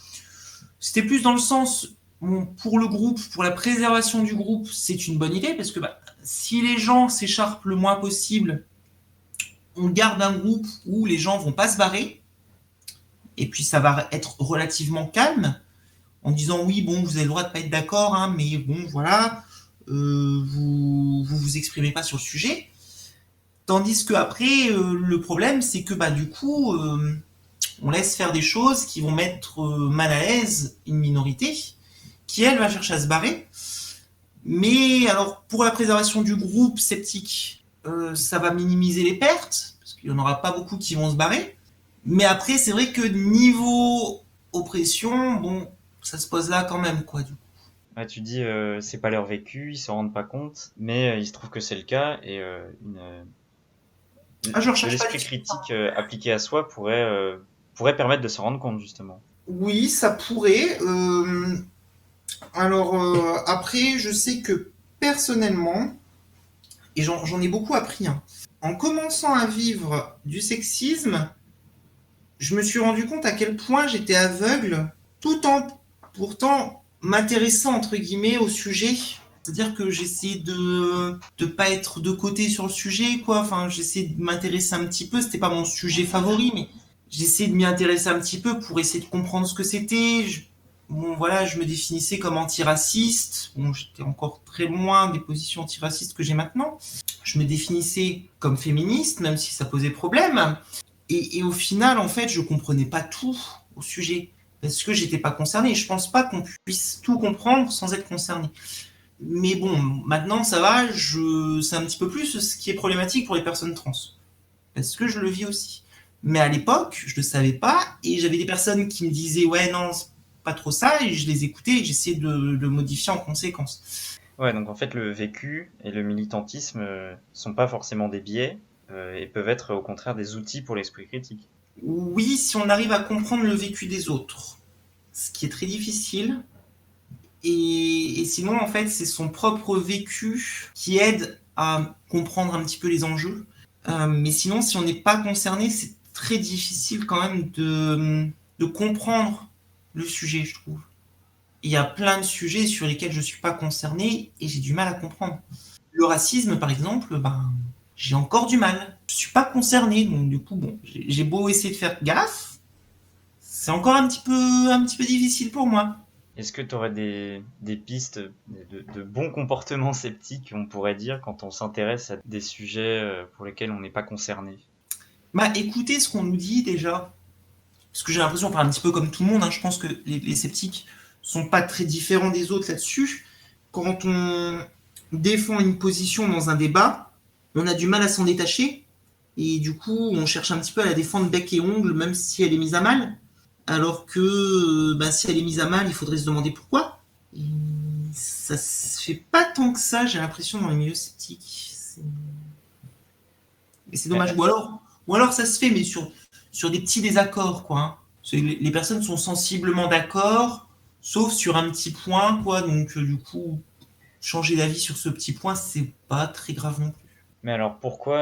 c'était plus dans le sens, Bon, pour le groupe, pour la préservation du groupe, c'est une bonne idée parce que si les gens s'écharpent le moins possible, on garde un groupe où les gens vont pas se barrer et puis ça va être relativement calme en disant oui, bon, vous avez le droit de pas être d'accord, hein, mais bon, voilà, vous exprimez pas sur le sujet. Tandis que après, le problème, c'est que du coup, on laisse faire des choses qui vont mettre mal à l'aise une minorité qui, elle, va chercher à se barrer. Mais alors, pour la préservation du groupe sceptique, ça va minimiser les pertes, parce qu'il n'y en aura pas beaucoup qui vont se barrer. Mais après, c'est vrai que niveau oppression, bon, ça se pose là quand même, quoi. Du coup. Ah, tu dis, c'est pas leur vécu, ils s'en rendent pas compte, mais il se trouve que c'est le cas, et Je de recherche pas l'esprit critique appliqué à soi pourrait permettre de s'en rendre compte, justement. Oui, ça pourrait. Alors, après, je sais que personnellement, et j'en ai beaucoup appris, hein, en commençant à vivre du sexisme, je me suis rendu compte à quel point j'étais aveugle, tout en pourtant m'intéressant entre guillemets au sujet. C'est-à-dire que j'essayais de pas être de côté sur le sujet, quoi. Enfin, j'essayais de m'intéresser un petit peu. C'était pas mon sujet favori, mais j'essayais de m'y intéresser un petit peu pour essayer de comprendre ce que c'était. Bon, voilà, je me définissais comme antiraciste. Bon, j'étais encore très loin des positions antiracistes que j'ai maintenant. Je me définissais comme féministe, même si ça posait problème. Et au final, en fait, je comprenais pas tout au sujet parce que j'étais pas concerné. Je pense pas qu'on puisse tout comprendre sans être concerné. Mais bon, maintenant ça va. C'est un petit peu plus ce qui est problématique pour les personnes trans parce que je le vis aussi. Mais à l'époque, je le savais pas et j'avais des personnes qui me disaient ouais non, c'est pas trop ça et je les écoutais et j'essayais de modifier en conséquence. Ouais, donc en fait, le vécu et le militantisme sont pas forcément des biais et peuvent être au contraire des outils pour l'esprit critique. Oui, si on arrive à comprendre le vécu des autres, ce qui est très difficile. Et sinon, en fait, c'est son propre vécu qui aide à comprendre un petit peu les enjeux. Mais sinon, si on n'est pas concerné, c'est très difficile quand même de comprendre le sujet, je trouve. Il y a plein de sujets sur lesquels je ne suis pas concerné et j'ai du mal à comprendre. Le racisme, par exemple, j'ai encore du mal. Je ne suis pas concerné, donc du coup, bon, j'ai beau essayer de faire gaffe, c'est encore un petit peu difficile pour moi. Est-ce que tu aurais des pistes de bons comportements sceptiques, on pourrait dire, quand on s'intéresse à des sujets pour lesquels on n'est pas concerné? Écoutez ce qu'on nous dit déjà. Parce que j'ai l'impression, enfin un petit peu comme tout le monde, hein, je pense que les sceptiques sont pas très différents des autres là-dessus. Quand on défend une position dans un débat, on a du mal à s'en détacher. Et du coup, on cherche un petit peu à la défendre bec et ongle, même si elle est mise à mal. Alors que si elle est mise à mal, il faudrait se demander pourquoi. Et ça se fait pas tant que ça, j'ai l'impression, dans les milieux sceptiques. Et c'est dommage. Ou alors ça se fait, mais sur des petits désaccords, quoi. Hein. Les personnes sont sensiblement d'accord, sauf sur un petit point, quoi. Donc, du coup, changer d'avis sur ce petit point, c'est pas très grave non plus. Mais alors pourquoi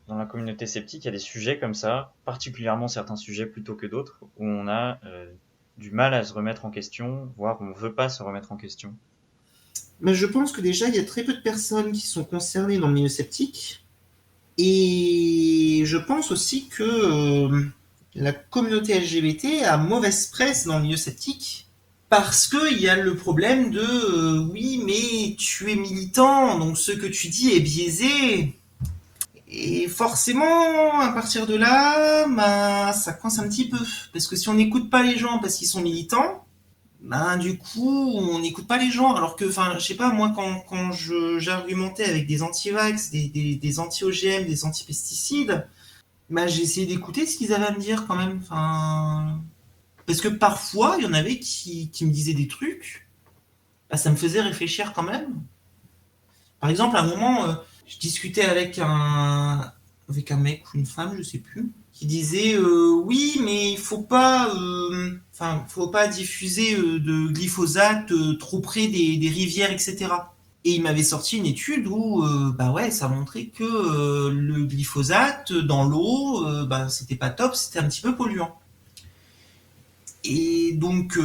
dans la communauté sceptique il y a des sujets comme ça, particulièrement certains sujets plutôt que d'autres, où on a du mal à se remettre en question, voire on ne veut pas se remettre en question? Mais je pense que déjà, il y a très peu de personnes qui sont concernées dans le milieu sceptique. Et je pense aussi que la communauté LGBT a mauvaise presse dans le milieu sceptique. Parce qu'il y a le problème de oui, mais tu es militant, donc ce que tu dis est biaisé. Et forcément, à partir de là, ça coince un petit peu. Parce que si on n'écoute pas les gens parce qu'ils sont militants, du coup, on n'écoute pas les gens. Alors que, enfin, je sais pas, moi, quand j'argumentais avec des anti-vax, des anti-OGM, des anti-pesticides, j'ai essayé d'écouter ce qu'ils avaient à me dire quand même. Enfin, parce que parfois, il y en avait qui me disaient des trucs, ça me faisait réfléchir quand même. Par exemple, à un moment, je discutais avec un mec ou une femme, je sais plus, qui disait oui, mais il faut pas diffuser de glyphosate trop près des rivières, etc. Et il m'avait sorti une étude où ça montrait que le glyphosate dans l'eau, c'était pas top, c'était un petit peu polluant. Et donc,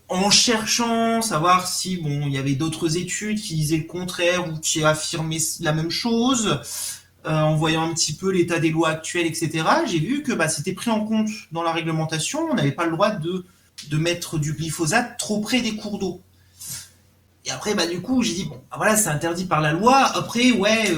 en cherchant savoir si bon, il y avait d'autres études qui disaient le contraire ou qui affirmaient la même chose, en voyant un petit peu l'état des lois actuelles, etc., j'ai vu que c'était pris en compte dans la réglementation. On n'avait pas le droit de mettre du glyphosate trop près des cours d'eau. Et après, du coup, j'ai dit, bon, voilà, c'est interdit par la loi. Après, ouais,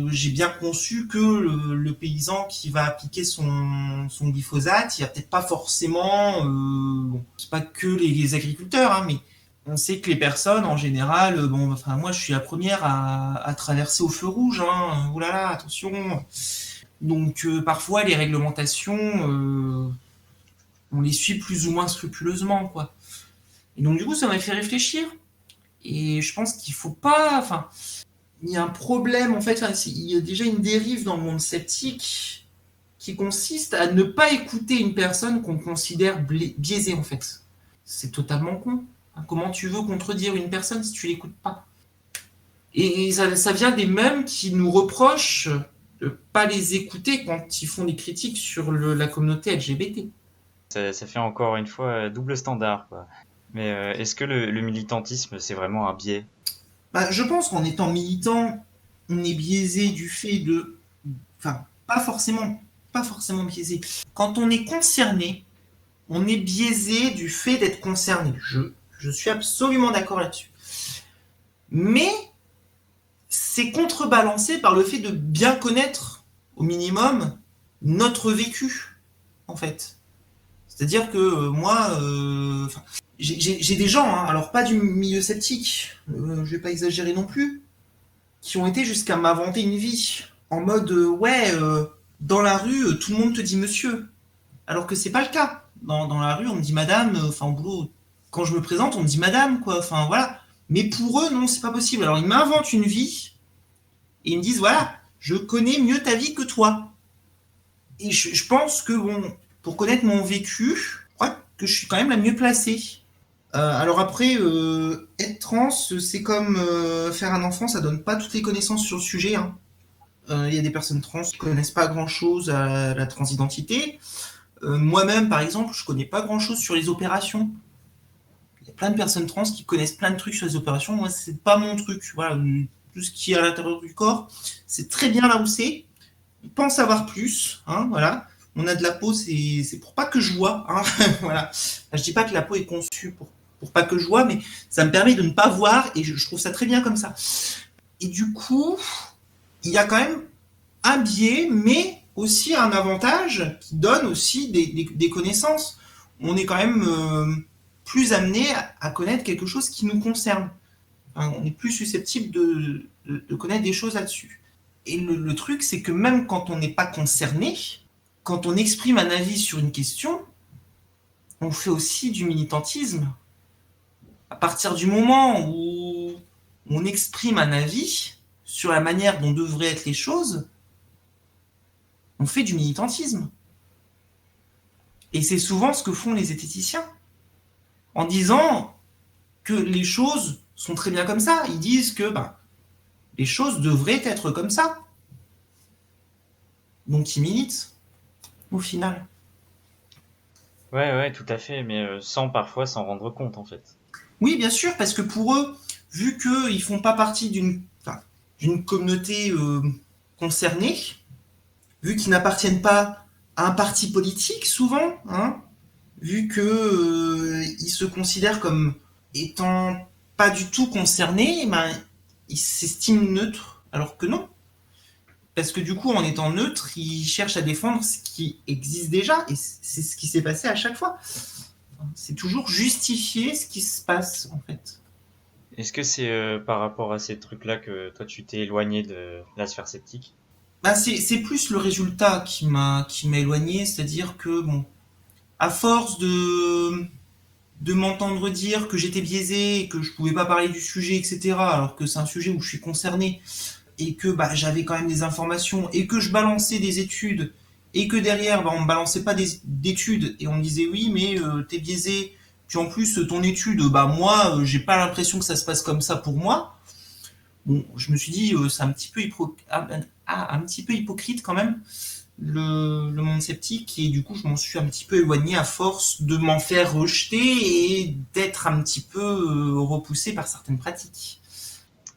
j'ai bien conçu que le paysan qui va appliquer son glyphosate, il va peut-être pas forcément, bon, c'est pas que les agriculteurs, hein, mais on sait que les personnes, en général, bon, enfin, moi, je suis la première à traverser au feu rouge, hein, oulala, attention. Donc, parfois, les réglementations, on les suit plus ou moins scrupuleusement, quoi. Et donc, du coup, ça m'a fait réfléchir. Et je pense qu'il faut pas. Enfin, il y a un problème, en fait. Il y a déjà une dérive dans le monde sceptique qui consiste à ne pas écouter une personne qu'on considère biaisée, en fait. C'est totalement con. Comment tu veux contredire une personne si tu l'écoutes pas? Et ça vient des mêmes qui nous reprochent de pas les écouter quand ils font des critiques sur la communauté LGBT. Ça fait encore une fois double standard, quoi. Mais est-ce que le militantisme, c'est vraiment un biais? Je pense qu'en étant militant, on est biaisé du fait de... Enfin, pas forcément biaisé. Quand on est concerné, on est biaisé du fait d'être concerné. Je suis absolument d'accord là-dessus. Mais c'est contrebalancé par le fait de bien connaître, au minimum, notre vécu, en fait. C'est-à-dire que moi, j'ai des gens, hein, alors pas du milieu sceptique, je vais pas exagérer non plus, qui ont été jusqu'à m'inventer une vie en mode ouais, dans la rue, tout le monde te dit monsieur, alors que c'est pas le cas. Dans la rue, on me dit madame, enfin au boulot, quand je me présente, on me dit madame, quoi, enfin voilà. Mais pour eux, non, c'est pas possible. Alors ils m'inventent une vie et ils me disent voilà, je connais mieux ta vie que toi. Et je pense que bon, pour connaître mon vécu, je crois que je suis quand même la mieux placée. Alors après, être trans, c'est comme faire un enfant, ça donne pas toutes les connaissances sur le sujet, hein. Il y a des personnes trans qui connaissent pas grand-chose à la transidentité. Moi-même, par exemple, je connais pas grand-chose sur les opérations. Il y a plein de personnes trans qui connaissent plein de trucs sur les opérations. Moi, c'est pas mon truc. Voilà, tout ce qui est à l'intérieur du corps, c'est très bien là où c'est. On pense savoir plus, hein, voilà. On a de la peau, c'est pour pas que je vois, hein, voilà. Enfin, je dis pas que la peau est conçue pour pas que je vois, mais ça me permet de ne pas voir et je trouve ça très bien comme ça. Et du coup, il y a quand même un biais, mais aussi un avantage qui donne aussi des connaissances. On est quand même plus amené à connaître quelque chose qui nous concerne. Enfin, on est plus susceptible de connaître des choses là-dessus. Et le truc, c'est que même quand on n'est pas concerné, quand on exprime un avis sur une question, on fait aussi du militantisme. À partir du moment où on exprime un avis sur la manière dont devraient être les choses, on fait du militantisme. Et c'est souvent ce que font les zététiciens. En disant que les choses sont très bien comme ça. Ils disent que les choses devraient être comme ça. Donc ils militent, au final. Ouais, tout à fait, mais sans parfois s'en rendre compte, en fait. Oui, bien sûr, parce que pour eux, vu qu'ils ne font pas partie d'une communauté concernée, vu qu'ils n'appartiennent pas à un parti politique, souvent, hein, vu qu'ils se considèrent comme étant pas du tout concernés, ils s'estiment neutres, alors que non. Parce que du coup, en étant neutre, ils cherchent à défendre ce qui existe déjà, et c'est ce qui s'est passé à chaque fois. C'est toujours justifier ce qui se passe, en fait. Est-ce que c'est par rapport à ces trucs-là que toi tu t'es éloigné de la sphère sceptique? C'est plus le résultat qui m'a éloigné, c'est-à-dire que, bon, à force de m'entendre dire que j'étais biaisé, que je pouvais pas parler du sujet, etc., alors que c'est un sujet où je suis concerné, et que j'avais quand même des informations, et que je balançais des études, et que derrière, on me balançait pas d'études, et on me disait oui, mais t'es biaisé, puis en plus, ton étude, moi, j'ai pas l'impression que ça se passe comme ça pour moi. Bon, je me suis dit, c'est un petit peu hypocrite quand même, le monde sceptique, et du coup je m'en suis un petit peu éloigné à force de m'en faire rejeter et d'être un petit peu repoussé par certaines pratiques.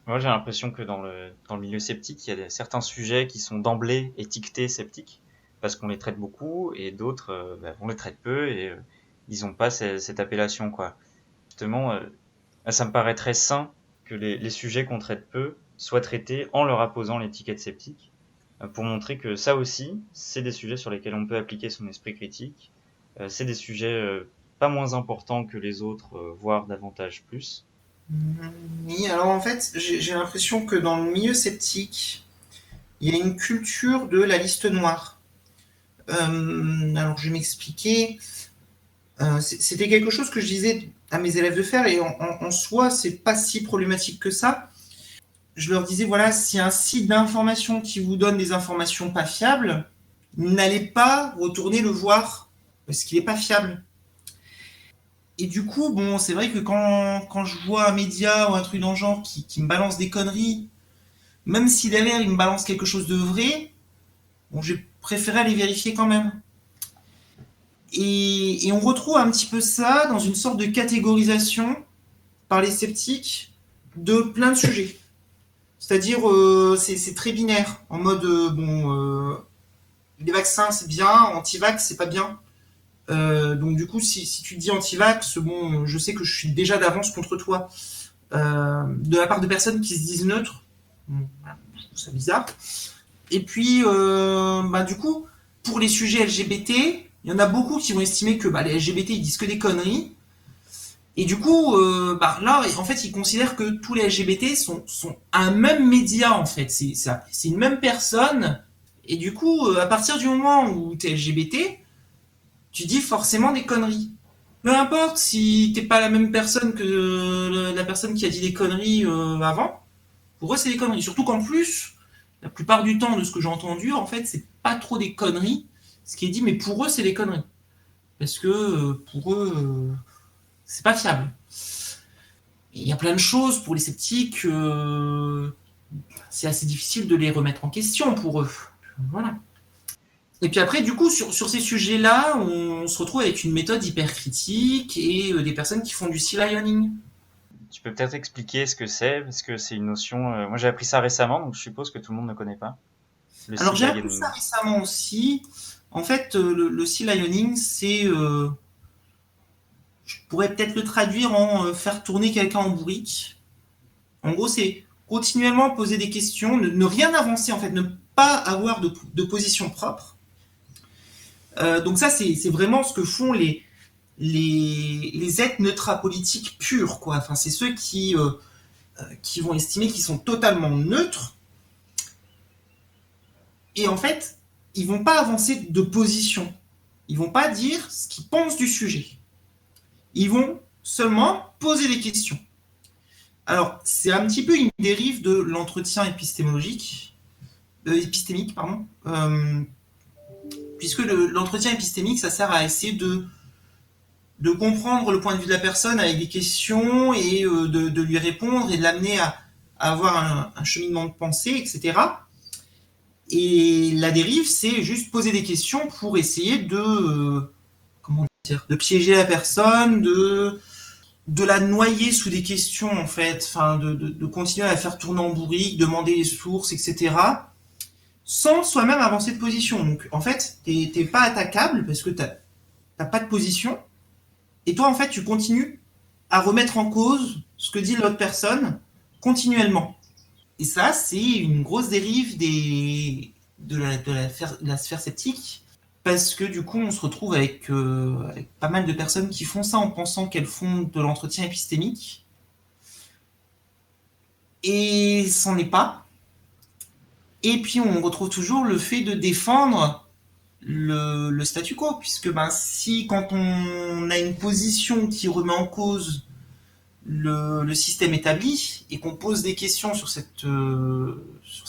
Moi, j'ai l'impression que dans le milieu sceptique, il y a certains sujets qui sont d'emblée étiquetés sceptiques, parce qu'on les traite beaucoup, et d'autres, on les traite peu, et ils n'ont pas cette appellation, quoi. Justement, ça me paraît très sain que les sujets qu'on traite peu soient traités en leur apposant l'étiquette sceptique, pour montrer que ça aussi, c'est des sujets sur lesquels on peut appliquer son esprit critique, c'est des sujets pas moins importants que les autres, voire davantage plus. Oui, alors en fait, j'ai l'impression que dans le milieu sceptique, il y a une culture de la liste noire. Alors je vais m'expliquer. C'était quelque chose que je disais à mes élèves de faire, et en soi, c'est pas si problématique que ça. Je leur disais, voilà, si un site d'information qui vous donne des informations pas fiables, n'allez pas retourner le voir, parce qu'il n'est pas fiable. Et du coup, bon, c'est vrai que quand je vois un média ou un truc dans le genre qui me balance des conneries, même si derrière il me balance quelque chose de vrai, bon, j'ai préféré aller vérifier quand même. Et on retrouve un petit peu ça dans une sorte de catégorisation par les sceptiques de plein de sujets. C'est-à-dire, c'est très binaire, en mode, les vaccins c'est bien, anti-vax c'est pas bien. Donc du coup, si tu te dis anti-vax, bon, je sais que je suis déjà d'avance contre toi. De la part de personnes qui se disent neutres, voilà, je trouve ça bizarre. Et puis, du coup, pour les sujets LGBT, il y en a beaucoup qui vont estimer que les LGBT ils disent que des conneries. Et du coup, là, en fait, ils considèrent que tous les LGBT sont un même média, en fait. C'est une même personne. Et du coup, à partir du moment où t'es LGBT, tu dis forcément des conneries. Peu importe si t'es pas la même personne que la personne qui a dit des conneries avant, pour eux c'est des conneries. Surtout qu'en plus, la plupart du temps de ce que j'ai entendu, en fait, c'est pas trop des conneries, ce qui est dit, mais pour eux c'est des conneries. Parce que pour eux, c'est pas fiable. Et il y a plein de choses pour les sceptiques, c'est assez difficile de les remettre en question pour eux. Voilà. Et puis après, du coup, sur ces sujets-là, on se retrouve avec une méthode hyper critique et des personnes qui font du sea lioning. Tu peux peut-être expliquer ce que c'est, parce que c'est une notion. Moi, j'ai appris ça récemment, donc je suppose que tout le monde ne connaît pas. Le Alors j'ai sea appris lioning. ça récemment aussi. En fait, le sea lioning, c'est, je pourrais peut-être le traduire en faire tourner quelqu'un en bourrique. En gros, c'est continuellement poser des questions, ne rien avancer en fait, ne pas avoir de position propre. Donc ça, c'est vraiment ce que font les ethnotrapolitiques purs, quoi. Enfin, c'est ceux qui vont estimer qu'ils sont totalement neutres. Et en fait, ils vont pas avancer de position. Ils vont pas dire ce qu'ils pensent du sujet. Ils vont seulement poser des questions. Alors, c'est un petit peu une dérive de l'entretien épistémique, pardon, puisque l'entretien épistémique, ça sert à essayer de comprendre le point de vue de la personne avec des questions et de lui répondre et de l'amener à avoir un cheminement de pensée, etc. Et la dérive, c'est juste poser des questions pour essayer de piéger la personne, de la noyer sous des questions, en fait, enfin, de continuer à la faire tourner en bourrique, demander les sources, etc. Sans soi-même avancer de position. Donc, en fait, t'es pas attaquable parce que t'as pas de position. Et toi, en fait, tu continues à remettre en cause ce que dit l'autre personne continuellement. Et ça, c'est une grosse dérive de la sphère sceptique, parce que du coup, on se retrouve avec pas mal de personnes qui font ça en pensant qu'elles font de l'entretien épistémique. Et c'en est pas. Et puis, on retrouve toujours le fait de défendre le statu quo, puisque si quand on a une position qui remet en cause le système établi et qu'on pose des questions sur cette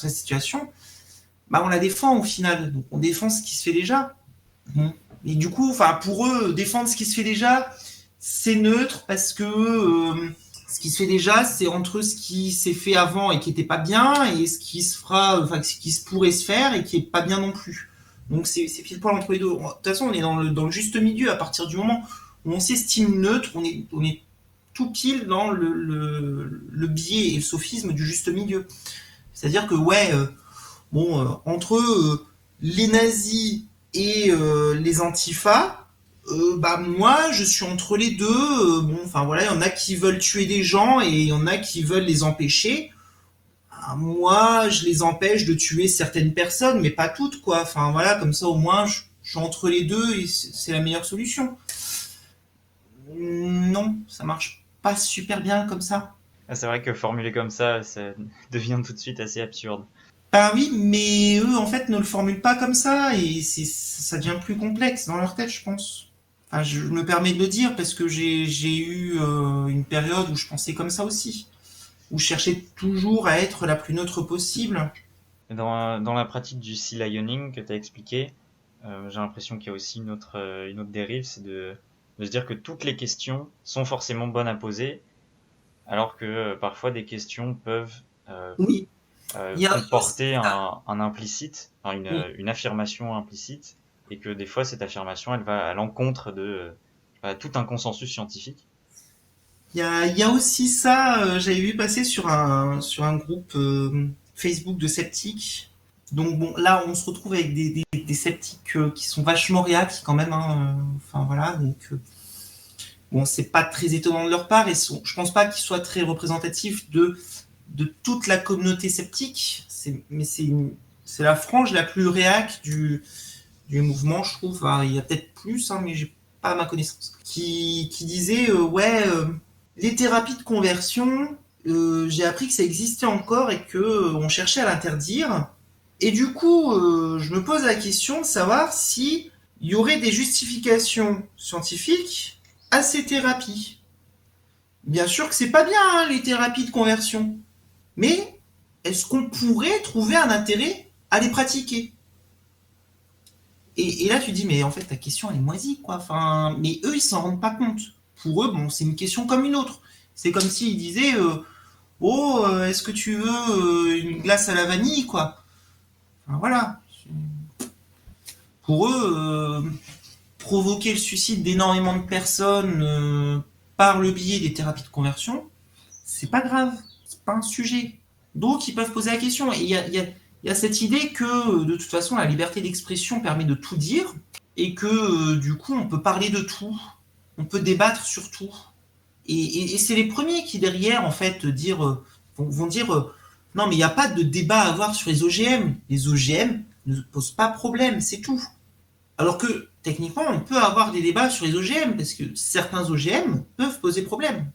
situation, on la défend au final. Donc on défend ce qui se fait déjà. Et du coup, pour eux, défendre ce qui se fait déjà, c'est neutre parce que ce qui se fait déjà, c'est entre ce qui s'est fait avant et qui était pas bien et ce qui se fera, ce qui se pourrait se faire et qui est pas bien non plus. Donc c'est pile poil entre les deux. De toute façon, on est dans le juste milieu à partir du moment où on s'estime neutre, on est tout pile dans le biais et le sophisme du juste milieu. C'est-à-dire que, ouais, entre les nazis et les antifas, bah moi je suis entre les deux. Bon, enfin voilà, il y en a qui veulent tuer des gens et il y en a qui veulent les empêcher. Ah, moi, je les empêche de tuer certaines personnes, mais pas toutes, quoi. Enfin voilà, comme ça au moins je suis entre les deux et c'est la meilleure solution. Non, ça marche pas super bien comme ça. Ah, c'est vrai que formulé comme ça devient tout de suite assez absurde. Bah oui, mais eux, en fait, ne le formulent pas comme ça, et ça devient plus complexe dans leur tête, je pense. Enfin, je me permets de le dire parce que j'ai eu une période où je pensais comme ça aussi, où je cherchais toujours à être la plus neutre possible. Dans la pratique du sea lioning que tu as expliqué, j'ai l'impression qu'il y a aussi une autre dérive, c'est de se dire que toutes les questions sont forcément bonnes à poser, alors que parfois des questions peuvent Oui, il y a aussi comporter ça. un implicite, enfin Oui. une affirmation implicite, et que des fois cette affirmation elle va à l'encontre de tout un consensus scientifique. Il y a aussi ça, j'avais vu passer sur un groupe Facebook de sceptiques. Donc bon, là, on se retrouve avec des sceptiques qui sont vachement réactifs quand même. Hein, enfin voilà, donc bon, c'est pas très étonnant de leur part et je pense pas qu'ils soient très représentatifs de toute la communauté sceptique. Mais c'est la frange la plus réac du mouvement, je trouve. Enfin, il y a peut-être plus, hein, mais j'ai pas à ma connaissance. Qui disait, ouais, les thérapies de conversion, j'ai appris que ça existait encore et que on cherchait à l'interdire. Et du coup, je me pose la question de savoir si il y aurait des justifications scientifiques à ces thérapies. Bien sûr que c'est pas bien, hein, les thérapies de conversion, mais est-ce qu'on pourrait trouver un intérêt à les pratiquer? Et là, tu dis, mais en fait, ta question, elle est moisie, quoi. Enfin, mais eux, ils s'en rendent pas compte. Pour eux, bon, c'est une question comme une autre. C'est comme s'ils disaient, oh, est-ce que tu veux une glace à la vanille, quoi. Enfin, voilà. Pour eux, provoquer le suicide d'énormément de personnes par le biais des thérapies de conversion, c'est pas grave. C'est pas un sujet. Donc, ils peuvent poser la question. Et il y a cette idée que, de toute façon, la liberté d'expression permet de tout dire et que, du coup, on peut parler de tout. On peut débattre sur tout. Et c'est les premiers qui, derrière, en fait, vont dire non, mais il n'y a pas de débat à avoir sur les OGM. Les OGM ne posent pas problème, c'est tout. Alors que, techniquement, on peut avoir des débats sur les OGM, parce que certains OGM peuvent poser problème.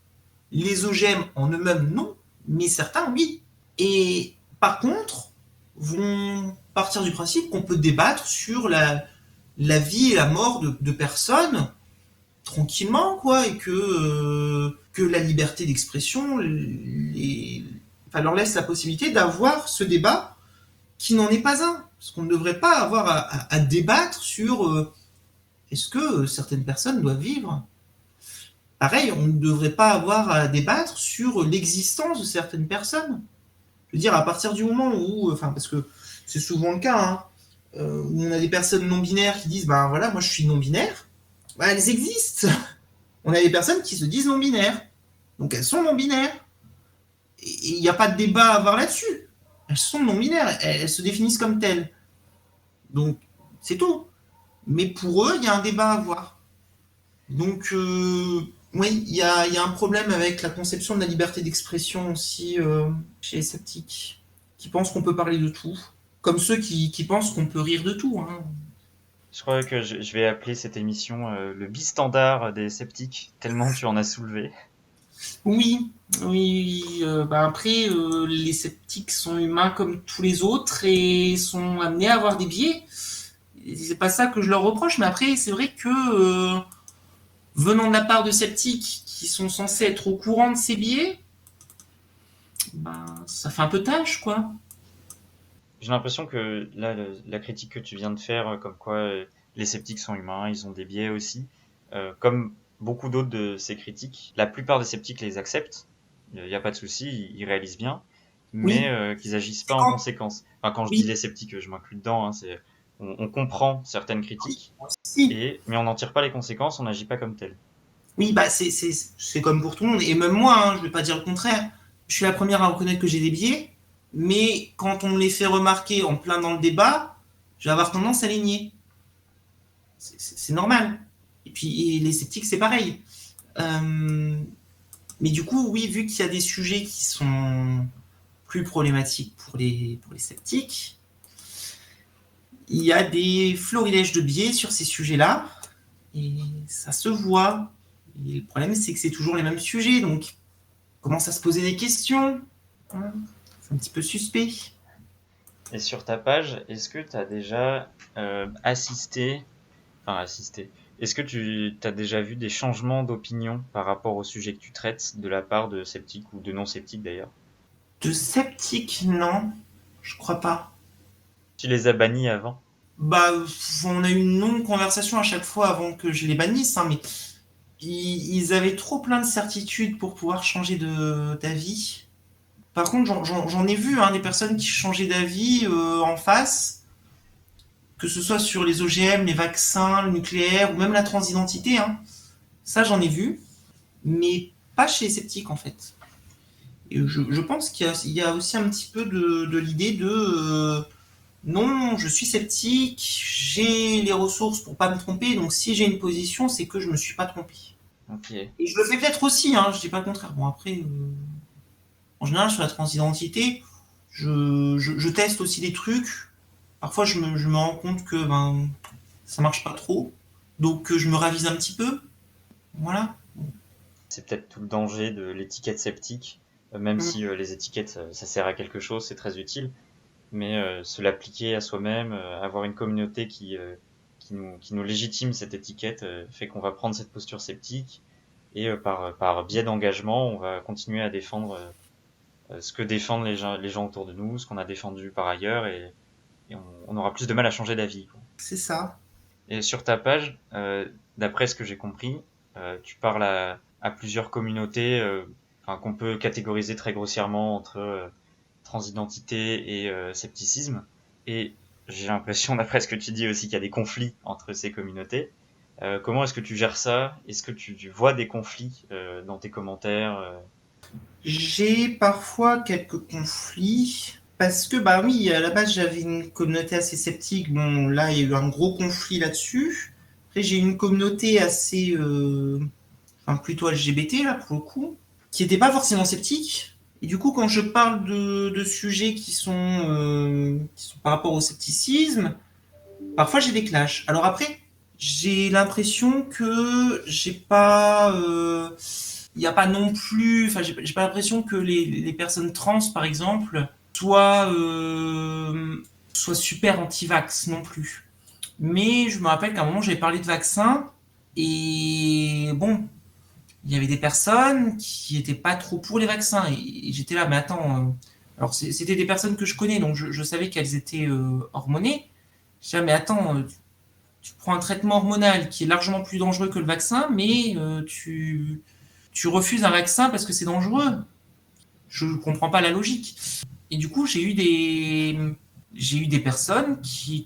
Les OGM en eux-mêmes, non, mais certains, oui. Et par contre, vont partir du principe qu'on peut débattre sur la vie et la mort de personnes tranquillement, quoi, et que la liberté d'expression enfin, leur laisse la possibilité d'avoir ce débat qui n'en est pas un. Parce qu'on ne devrait pas avoir à débattre sur est-ce que certaines personnes doivent vivre. Pareil, on ne devrait pas avoir à débattre sur l'existence de certaines personnes. Je veux dire, à partir du moment où, enfin, parce que c'est souvent le cas, hein, où on a des personnes non binaires qui disent, ben voilà, moi je suis non binaire, ben, elles existent. On a des personnes qui se disent non binaires, donc elles sont non binaires. Et il n'y a pas de débat à avoir là-dessus. Elles sont non binaires, elles se définissent comme telles. Donc c'est tout. Mais pour eux, il y a un débat à avoir. Donc oui, il y a un problème avec la conception de la liberté d'expression aussi chez les sceptiques, qui pensent qu'on peut parler de tout, comme ceux qui pensent qu'on peut rire de tout. Hein. Je crois que je vais appeler cette émission le bistandard des sceptiques, tellement tu en as soulevé. Oui, oui. Bah après, les sceptiques sont humains comme tous les autres et sont amenés à avoir des biais. C'est pas ça que je leur reproche, mais après, c'est vrai que venant de la part de sceptiques qui sont censés être au courant de ces biais, bah, ça fait un peu tâche, quoi. J'ai l'impression que là, la critique que tu viens de faire, comme quoi les sceptiques sont humains, ils ont des biais aussi, comme beaucoup d'autres de ces critiques, la plupart des sceptiques les acceptent, il n'y a pas de souci, ils réalisent bien, mais Oui, qu'ils agissent c'est pas en quand conséquence. Enfin, quand je dis oui, les sceptiques, je m'inclus dedans, hein, c'est on comprend certaines critiques, Si. mais on n'en tire pas les conséquences, on n'agit pas comme tel. Oui, bah c'est comme pour tout le monde. Et même moi, hein, je vais pas dire le contraire. Je suis la première à reconnaître que j'ai des biais, mais quand on me les fait remarquer en plein dans le débat, je vais avoir tendance à les nier. C'est normal. Et puis et les sceptiques, c'est pareil. Euh, mais du coup, oui, vu qu'il y a des sujets qui sont plus problématiques pour les sceptiques, il y a des florilèges de biais sur ces sujets-là, et ça se voit. Et le problème, c'est que c'est toujours les mêmes sujets, donc on commence à se poser des questions. Hein. C'est un petit peu suspect. Et sur ta page, est-ce que tu as déjà assisté, est-ce que tu as déjà vu des changements d'opinion par rapport au sujet que tu traites de la part de sceptiques ou de non-sceptiques d'ailleurs? De sceptiques, non, je crois pas. Tu les as bannis avant? Bah, on a eu une longue conversation à chaque fois avant que je les bannisse, hein, mais ils avaient trop plein de certitudes pour pouvoir changer d'avis. Par contre, j'en ai vu hein, des personnes qui changeaient d'avis en face, que ce soit sur les OGM, les vaccins, le nucléaire ou même la transidentité. Hein. Ça, j'en ai vu, mais pas chez les sceptiques en fait. Et je pense qu'il y a aussi un petit peu de l'idée de non, je suis sceptique, j'ai les ressources pour pas me tromper, donc si j'ai une position, c'est que je me suis pas trompé. Ok. Et je le fais peut-être aussi, hein, je dis pas le contraire. Bon, après, en général, sur la transidentité, je teste aussi des trucs. Parfois, je me rends compte que ben, ça marche pas trop. Donc, je me ravise un petit peu. Voilà. C'est peut-être tout le danger de l'étiquette sceptique, même Mm. si les étiquettes, ça sert à quelque chose, c'est très utile, mais se l'appliquer à soi-même, avoir une communauté qui nous légitime cette étiquette, fait qu'on va prendre cette posture sceptique, et par biais d'engagement, on va continuer à défendre ce que défendent les gens autour de nous, ce qu'on a défendu par ailleurs, et on aura plus de mal à changer d'avis, quoi. C'est ça. Et sur ta page, d'après ce que j'ai compris, tu parles à plusieurs communautés, enfin, qu'on peut catégoriser très grossièrement entre transidentité et scepticisme. Et j'ai l'impression, d'après ce que tu dis aussi, qu'il y a des conflits entre ces communautés. Comment est-ce que tu gères ça? Est-ce que tu vois des conflits dans tes commentaires? J'ai parfois quelques conflits. Parce que, bah oui, à la base, j'avais une communauté assez sceptique. Bon, là, il y a eu un gros conflit là-dessus. Après, j'ai une communauté assez, enfin, plutôt LGBT, là, pour le coup, qui n'était pas forcément sceptique. Et du coup, quand je parle de sujets qui sont par rapport au scepticisme, parfois j'ai des clashs. Alors après, j'ai l'impression que j'ai pas, il n'y a pas non plus, enfin j'ai pas l'impression que les personnes trans par exemple soient super anti-vax non plus. Mais je me rappelle qu'à un moment j'avais parlé de vaccin et bon, il y avait des personnes qui étaient pas trop pour les vaccins et j'étais là, mais attends, alors c'était des personnes que je connais donc je savais qu'elles étaient hormonées. Je disais, mais attends, tu prends un traitement hormonal qui est largement plus dangereux que le vaccin, mais tu refuses un vaccin parce que c'est dangereux. Je ne comprends pas la logique. Et du coup, j'ai eu des personnes qui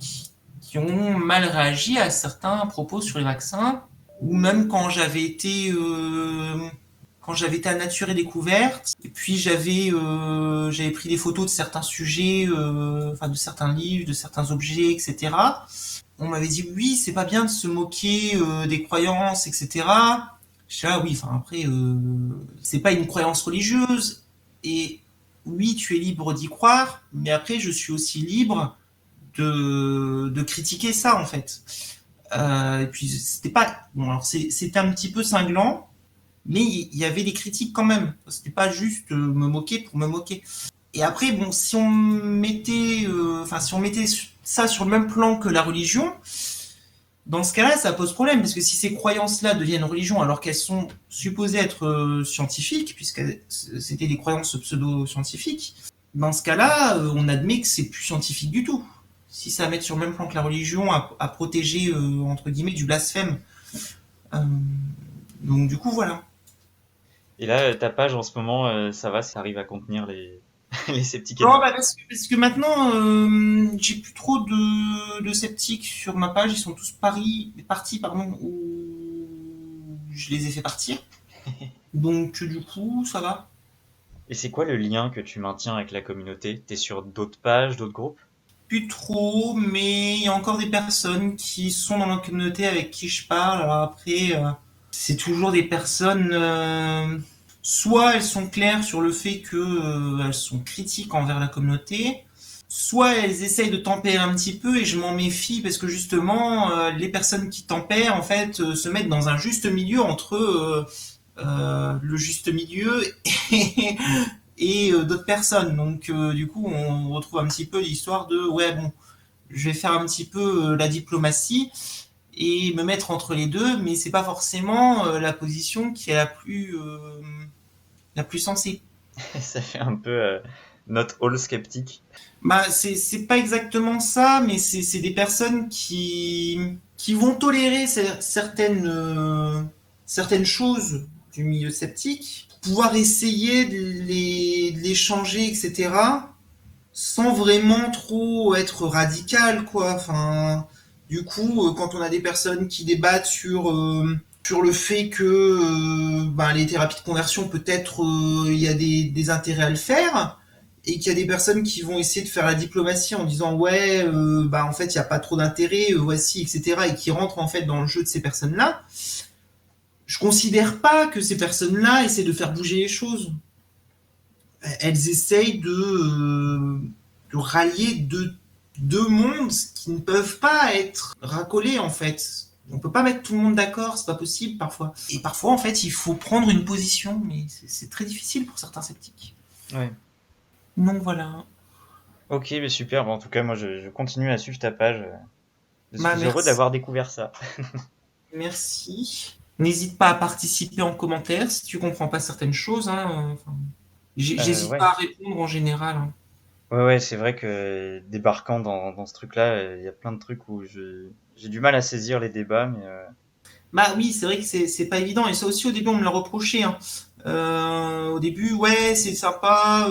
ont mal réagi à certains propos sur les vaccins, ou même quand j'avais été à Nature et Découverte, et puis j'avais pris des photos de certains sujets, enfin de certains livres, de certains objets, etc. On m'avait dit oui, c'est pas bien de se moquer des croyances, etc. Je dis ah oui, enfin après, c'est pas une croyance religieuse, et oui, tu es libre d'y croire, mais après, je suis aussi libre de critiquer ça, en fait. Et puis, c'était pas. Bon, alors, c'était un petit peu cinglant, mais il y avait des critiques quand même. C'était pas juste me moquer pour me moquer. Et après, bon, si on mettait ça sur le même plan que la religion, dans ce cas-là, ça pose problème, parce que si ces croyances-là deviennent religion alors qu'elles sont supposées être scientifiques, puisque c'était des croyances pseudo-scientifiques, dans ce cas-là, on admet que c'est plus scientifique du tout. Si ça met sur le même plan que la religion à protéger, entre guillemets, du blasphème. Euh, donc du coup, voilà. Et là, ta page en ce moment, ça va, ça arrive à contenir Les sceptiques Non, énormes. bah parce que maintenant, j'ai plus trop de sceptiques sur ma page. Ils sont tous partis, pardon, où je les ai fait partir. Donc, du coup, ça va. Et c'est quoi le lien que tu maintiens avec la communauté? T'es sur d'autres pages, d'autres groupes? Plus trop, mais il y a encore des personnes qui sont dans la communauté avec qui je parle. Alors après, c'est toujours des personnes. Soit elles sont claires sur le fait que elles sont critiques envers la communauté, soit elles essayent de tempérer un petit peu et je m'en méfie parce que justement les personnes qui tempèrent en fait se mettent dans un juste milieu entre le juste milieu et, d'autres personnes. Donc du coup on retrouve un petit peu l'histoire de ouais bon je vais faire un petit peu la diplomatie et me mettre entre les deux, mais c'est pas forcément la position qui est la plus sensée. Ça fait un peu not all sceptique. Bah, c'est pas exactement ça, mais c'est des personnes qui vont tolérer certaines choses du milieu sceptique, pouvoir essayer de les changer, etc., sans vraiment trop être radical, quoi. Enfin, du coup, quand on a des personnes qui débattent sur le fait que ben, les thérapies de conversion, peut-être il y a des intérêts à le faire, et qu'il y a des personnes qui vont essayer de faire la diplomatie en disant ouais, bah en fait il n'y a pas trop d'intérêt, voici, etc., et qui rentrent en fait dans le jeu de ces personnes-là, je considère pas que ces personnes-là essaient de faire bouger les choses. Elles essayent de rallier deux mondes qui ne peuvent pas être racolés en fait. On peut pas mettre tout le monde d'accord, c'est pas possible parfois. Et parfois en fait il faut prendre une position, mais c'est très difficile pour certains sceptiques. Ouais. Donc voilà. Ok, mais super. Bon, en tout cas, moi, je continue à suivre ta page. Je Bah, suis heureux merci. d'avoir découvert ça. Merci. N'hésite pas à participer en commentaire si tu comprends pas certaines choses. Hein. Enfin, j'hésite Ouais. pas à répondre en général. Hein. Ouais, ouais, c'est vrai que débarquant dans ce truc-là, il y a plein de trucs où j'ai du mal à saisir les débats, mais Bah oui, c'est vrai que c'est pas évident. Et ça aussi, au début, on me l'a reproché. Hein. Au début, ouais, c'est sympa,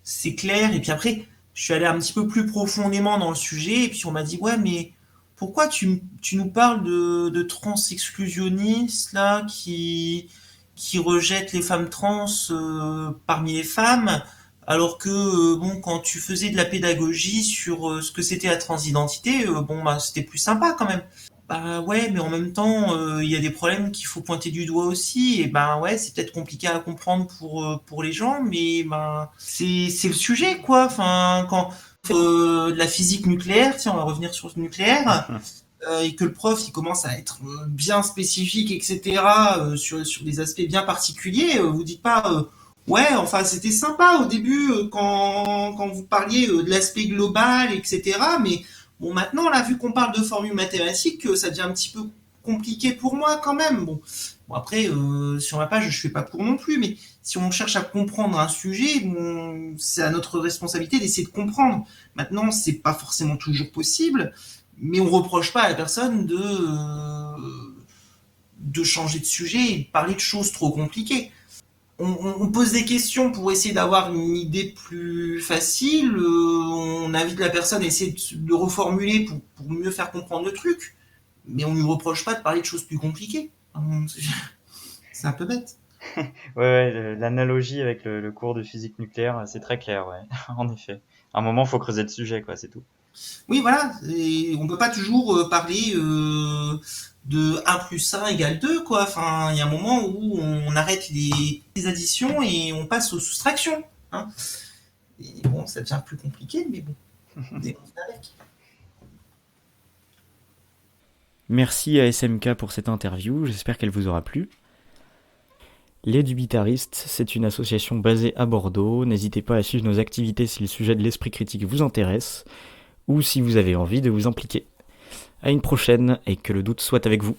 c'est clair. Et puis après, je suis allé un petit peu plus profondément dans le sujet. Et puis on m'a dit, ouais, mais pourquoi tu nous parles de trans exclusionnistes, là, qui rejettent les femmes trans parmi les femmes, alors que, bon, quand tu faisais de la pédagogie sur ce que c'était la transidentité, bon, bah, c'était plus sympa quand même. Bah ouais, mais en même temps, il y a des problèmes qu'il faut pointer du doigt aussi. Et ben ouais, c'est peut-être compliqué à comprendre pour les gens, mais ben c'est le sujet quoi. Enfin, quand de la physique nucléaire, tiens, on va revenir sur le nucléaire, et que le prof il commence à être bien spécifique, etc. Sur des aspects bien particuliers, vous dites pas ouais, enfin c'était sympa au début quand vous parliez de l'aspect global, etc. Mais bon, maintenant, là, vu qu'on parle de formules mathématiques, ça devient un petit peu compliqué pour moi quand même. Bon après, sur ma page, je fais pas court non plus, mais si on cherche à comprendre un sujet, c'est à notre responsabilité d'essayer de comprendre. Maintenant, c'est pas forcément toujours possible, mais on reproche pas à la personne de changer de sujet et de parler de choses trop compliquées. On pose des questions pour essayer d'avoir une idée plus facile, on invite la personne à essayer de reformuler pour mieux faire comprendre le truc, mais on ne lui reproche pas de parler de choses plus compliquées. C'est un peu bête. ouais, ouais, l'analogie avec le cours de physique nucléaire, c'est très clair, ouais, en effet. À un moment, faut creuser le sujet, quoi, c'est tout. Oui, voilà, et on peut pas toujours parler de 1 plus 1 égale 2, quoi. Enfin, il y a un moment où on arrête les additions et on passe aux soustractions. Hein. Et bon, ça devient plus compliqué, mais bon, on est avec. Merci à SMK pour cette interview, j'espère qu'elle vous aura plu. Les Dubitaristes, c'est une association basée à Bordeaux. N'hésitez pas à suivre nos activités si le sujet de l'esprit critique vous intéresse ou si vous avez envie de vous impliquer. À une prochaine et que le doute soit avec vous.